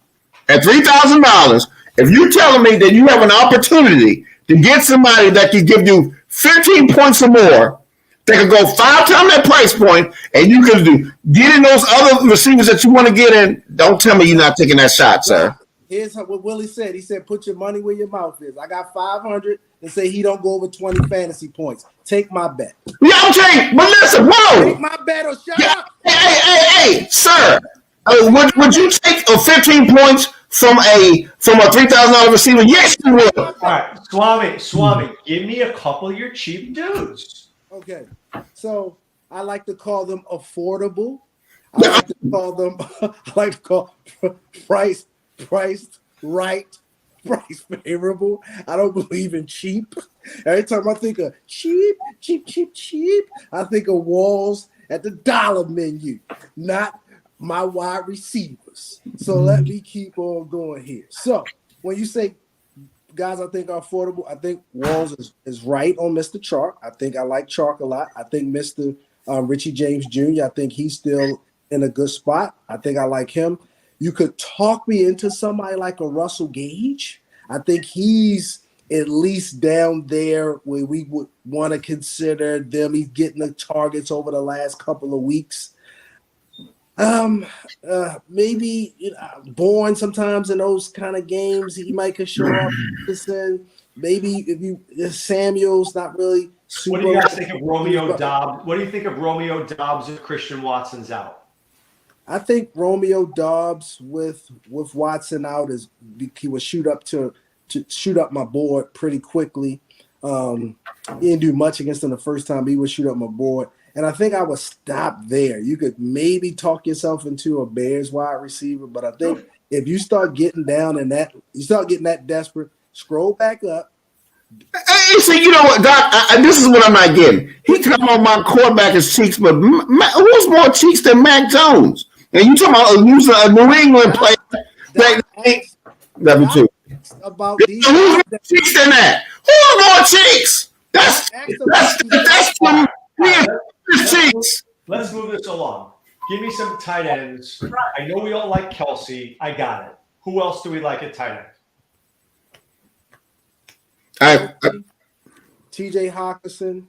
if you're telling me that you have an opportunity to get somebody that can give you 15 points or more, they could go 5 times that price point, and you can get in those other receivers that you want to get in. Don't tell me you're not taking that shot, sir. Here's what Willie said. He said, "Put your money where your mouth is." I got 500 and say he don't go over 20 fantasy points. Take my bet. Yeah, I'm saying, but listen, whoa. Take my bet or shut up. Hey, sir. Would you take 15 points from a $3,000 receiver? Yes, you would. All right, Swame, give me a couple of your cheap dudes. Okay, so I like to call them affordable. I like to call priced right, price favorable. I don't believe in cheap. Every time I think of cheap, I think of walls at the dollar menu, not my wide receivers. So let me keep on going here. So when you say guys I think are affordable, I think Walls is right on Mr. Chark. I think I like Chark a lot. I think Mr. Richie James Jr., I think he's still in a good spot. I think I like him. You could talk me into somebody like a Russell Gage. I think he's at least down there where we would want to consider them. He's getting the targets over the last couple of weeks. Maybe Bourne sometimes in those kind of games he might could show up. Maybe if Samuel's not really super. What do you guys think of Romeo Dobbs? What do you think of Romeo Dobbs if Christian Watson's out? I think Romeo Dobbs with Watson out he would shoot up my board pretty quickly. He didn't do much against him the first time, but he would shoot up my board. And I think I would stop there. You could maybe talk yourself into a Bears wide receiver, but I think if you start getting down in that, you start getting that desperate, scroll back up. Hey, see, you know what, Doc? This is what I'm not getting. He talking about my quarterback's cheeks, but who's more cheeks than Mac Jones? And you talking about using a New England player? Level two. About these who's more cheeks than that? Who's more cheeks? That's cheeks. Let's move this along. Give me some tight ends. I know we all like Kelsey. I got it. Who else do we like at tight end? TJ Hawkinson,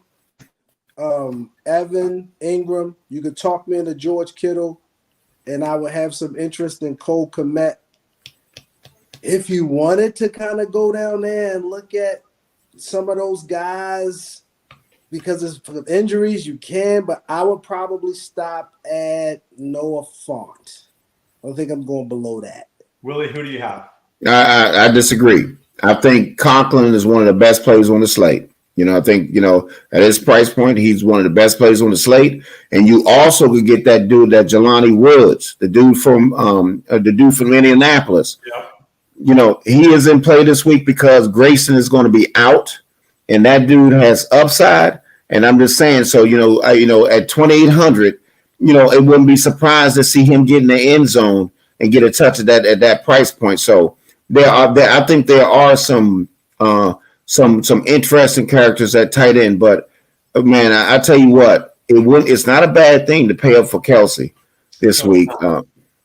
Evan Ingram. You could talk me into George Kittle, and I would have some interest in Cole Kmet. If you wanted to kind of go down there and look at some of those guys, because of injuries, you can, but I would probably stop at Noah Fant. I don't think I'm going below that. Willie, who do you have? I disagree. I think Conklin is one of the best players on the slate. I think, at his price point, he's one of the best players on the slate. And you also could get that dude, that Jelani Woods, the dude from Indianapolis. Yep. He is in play this week because Grayson is going to be out, and that dude has upside. And I'm just saying, so, at 2,800, it wouldn't be surprised to see him get in the end zone and get a touch at that price point. So I think there are some interesting characters at tight end, but man, I tell you what, it's not a bad thing to pay up for Kelsey this week.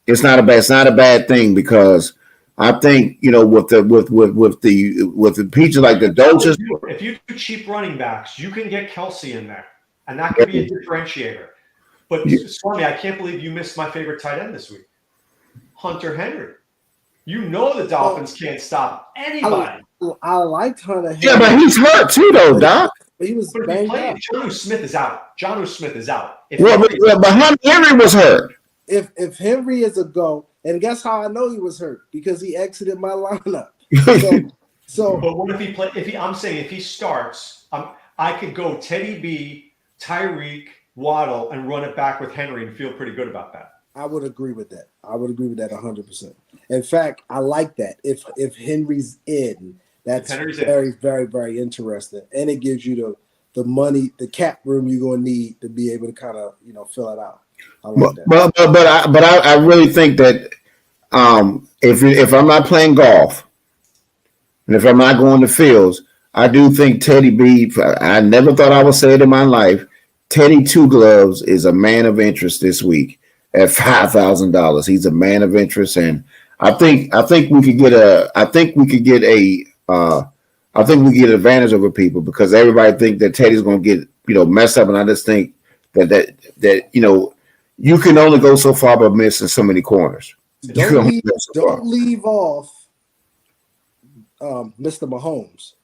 It's not a bad thing because I think with the picture like the Dolphins. If you do cheap running backs, you can get Kelsey in there, and that could be a differentiator. But Swami, I can't believe you missed my favorite tight end this week, Hunter Henry. The Dolphins can't stop anybody. I liked Hunter Henry. Yeah, but he's hurt too, though, Doc. He was banged up. Jonnu Smith is out. But Hunter Henry was hurt. If Henry is a go, and guess how I know he was hurt? Because he exited my lineup. So but what if he play? I'm saying if he starts, I could go Teddy B, Tyreek, Waddle, and run it back with Henry and feel pretty good about that. I would agree with that. 100%. In fact, I like that. If Henry's in, that's very, very, very interesting, and it gives you the money, the cap room you're gonna need to be able to kind of fill it out. I like that. But I really think that if I'm not playing golf and if I'm not going to fields, I do think Teddy B. I never thought I would say it in my life. Teddy Two Gloves is a man of interest this week at $5,000. He's a man of interest, and I think we could get advantage over people because everybody think that Teddy's going to get messed up, and I just think that you can only go so far by missing so many corners. Don't leave off Mr. Mahomes.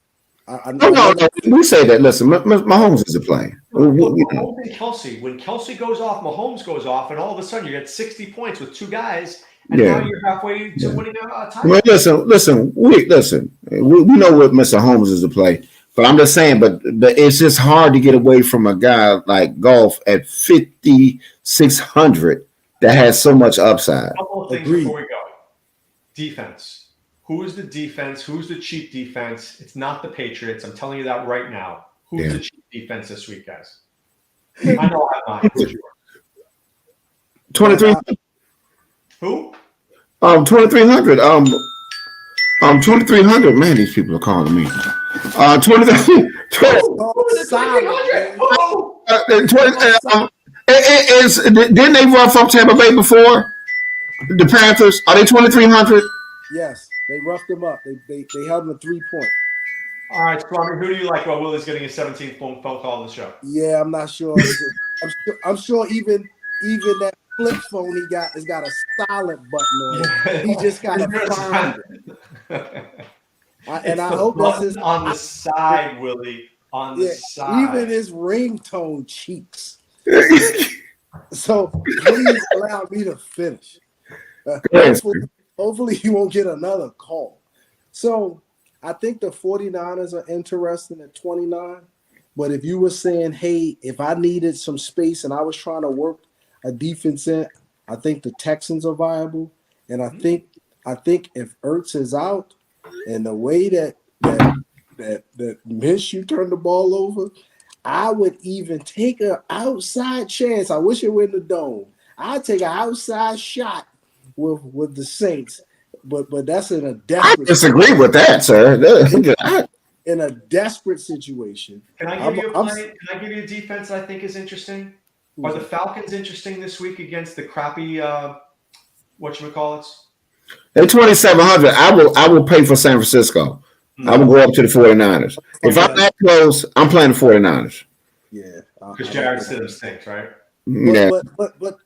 No. We say that. Listen, Mahomes isn't playing. Mahomes and Kelsey. When Kelsey goes off, Mahomes goes off, and all of a sudden you get 60 points with two guys, and now you're halfway to winning a title. Well, listen. We know what Mr. Holmes is to play, but I'm just saying. But it's just hard to get away from a guy like Golf at 5,600 that has so much upside. A couple of things before we go. Defense. Who is the defense? Who's the cheap defense? It's not the Patriots. I'm telling you that right now. Who's the cheap defense this week, guys? I know I have mine. 23. Who? 2,300. 2,300. Man, these people are calling me. 23. Didn't they run from Tampa Bay before? The Panthers, are they 2,300? Yes, they roughed them up. They held them a 3-point. All right, Swami, who do you like while Willie's getting his 17th phone call on the show? Yeah, I'm not sure. I'm sure even that flip phone he got has got a silent button on it. He just got to find it. And I hope that's his on the side, Willie. On the side. Even his ringtone cheeks. So please allow me to finish. Hopefully you won't get another call. So I think the 49ers are interesting at 29. But if you were saying, hey, if I needed some space and I was trying to work a defense in, I think the Texans are viable. And I think if Ertz is out and the way that Minshew turned the ball over, I would even take an outside chance. I wish it were in the dome. I'd take an outside shot with the Saints, but that's in a desperate. I disagree with that, sir. In a desperate situation. Can I give you a play? Can I give you a defense that I think is interesting? Are the Falcons interesting this week against the crappy whatchamacallits? They're 2,700. I will pay for San Francisco. I will go up to the 49ers. If I'm that close, I'm playing the 49ers. Yeah. Because Jared Stidham stinks, right?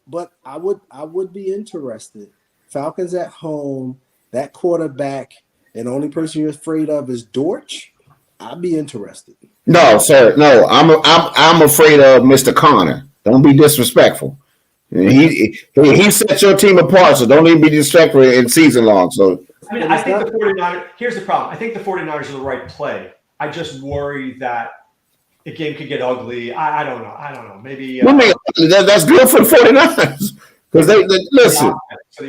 But I would be interested. Falcons at home, that quarterback, and the only person you're afraid of is Dortch. I'd be interested. No, sir. No, I'm afraid of Mr. Connor. Don't be disrespectful. He set your team apart, so don't even be disrespectful in season long. So I think the 49ers. Here's the problem. I think the 49ers are the right play. I just worry that the game could get ugly. I don't know. Maybe that's good for the 49ers because they listen. So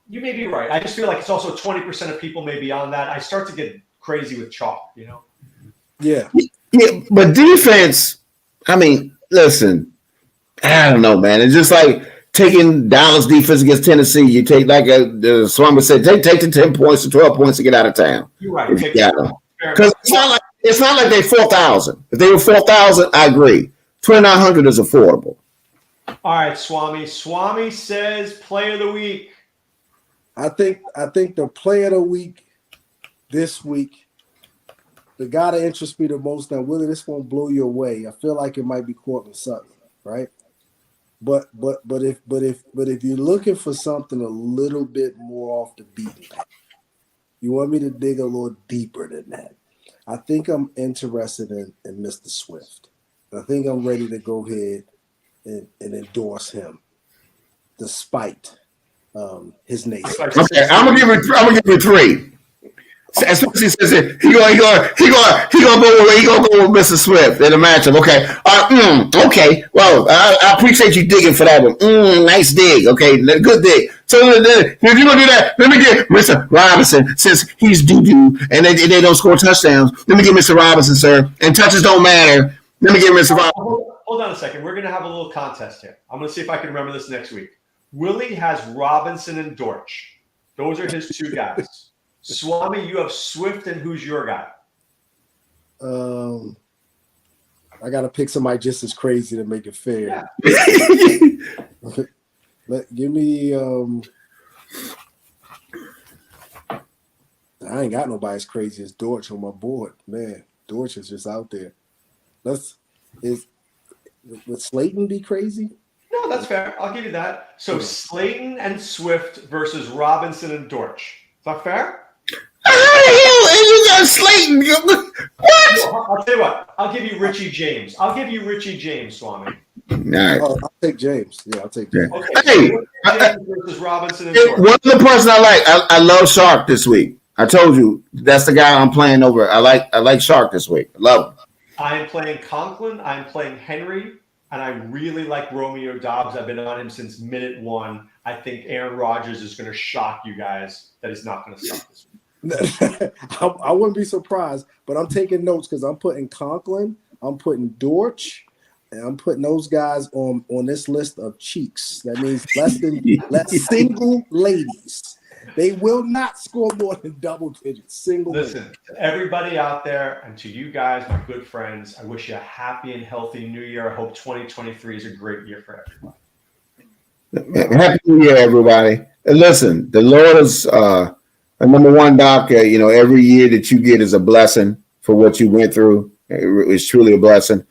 you may be right. I just feel like it's also 20% of people may be on that. I start to get crazy with chalk, you know? Yeah, but defense, I mean, listen, I don't know, man. It's just like taking Dallas defense against Tennessee. You take, like Swame said, take the 10 points to 12 points to get out of town. You're right. Because it's not like they 4,000. If they were 4,000, I agree. 2,900 is affordable. All right, Swami. Swami says play of the week. I think the play of the week this week, the guy that interests me the most. Now, Willie, this won't blow you away. I feel like it might be Courtland Sutton, right? But if you're looking for something a little bit more off the beaten path, you want me to dig a little deeper than that. I think I'm interested in Mr. Swift. I think I'm ready to go ahead and endorse him, despite his name. Okay, I'm gonna give you 3. As soon as he says it, he gonna go with Mr. Swift in the matchup. Okay, okay. Well, I appreciate you digging for that one. Nice dig. Okay, good dig. So if you're gonna do that, let me get Mr. Robinson, since he's doo-doo and they don't score touchdowns. Let me get Mr. Robinson, sir. And touches don't matter. Let me get Mr. Robinson. Hold on a second. We're gonna have a little contest here. I'm gonna see if I can remember this next week. Willie has Robinson and Dortch. Those are his 2 guys. Swami, you have Swift, and who's your guy? I got to pick somebody just as crazy to make it fair. Yeah. Give me. I ain't got nobody as crazy as Dortch on my board, man. Dortch is just out there. Would Slayton be crazy? No, that's fair. I'll give you that. So Slayton and Swift versus Robinson and Dortch. Is that fair? hell? And you got Slayton. What? I'll tell you what. I'll give you Richie James. Swami. All right. Oh, I'll take James. Yeah, I'll take James. Okay. Hey, James versus Robinson and one Torres. other person I like. I love Shark this week. I told you that's the guy I'm playing over. I like Shark this week. I love him. I am playing Conklin. I am playing Henry. And I really like Romeo Dobbs. I've been on him since minute one. I think Aaron Rodgers is going to shock you guys that he's not going to suck this week. I wouldn't be surprised, but I'm taking notes because I'm putting Conklin, I'm putting Dortch, and I'm putting those guys on this list of cheeks. That means less single ladies. They will not score more than double digits. Single. Listen, to everybody out there and to you guys, my good friends, I wish you a happy and healthy new year. I hope 2023 is a great year for everybody. Happy New Year, everybody. And listen, the Lord is a number one, Doc. Every year that you get is a blessing for what you went through. It's truly a blessing.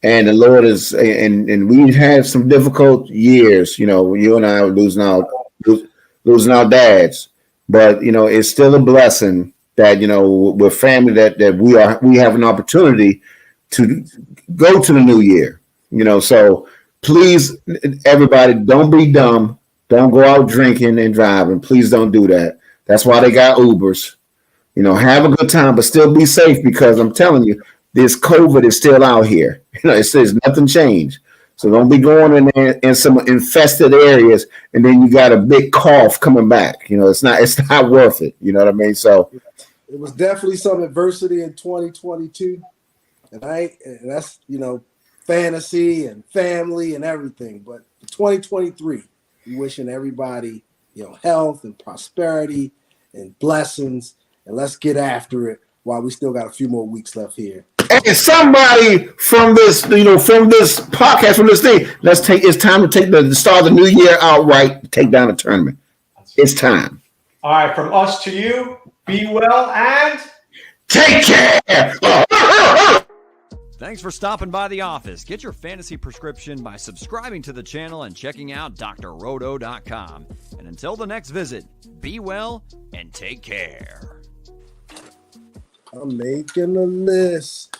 And the Lord is, and we've had some difficult years. You and I are losing our dads, but it's still a blessing that with family that we have an opportunity to go to the new year. So please, everybody, don't be dumb. Don't go out drinking and driving. Please don't do that. That's why they got Ubers. Have a good time, but still be safe, because I'm telling you, this COVID is still out here. It says nothing changed. So don't be going in there in some infested areas and then you got a big cough coming back. It's not worth it. You know what I mean? So it was definitely some adversity in 2022. And that's, fantasy and family and everything. But 2023, we wishing everybody, health and prosperity and blessings. And let's get after it while we still got a few more weeks left here. And somebody from this, from this podcast, from this thing, it's time to take the start of the new year outright, take down the tournament. It's time. All right, from us to you, be well and take care. Thanks for stopping by the office. Get your fantasy prescription by subscribing to the channel and checking out drrodo.com. And until the next visit, be well and take care. I'm making a list.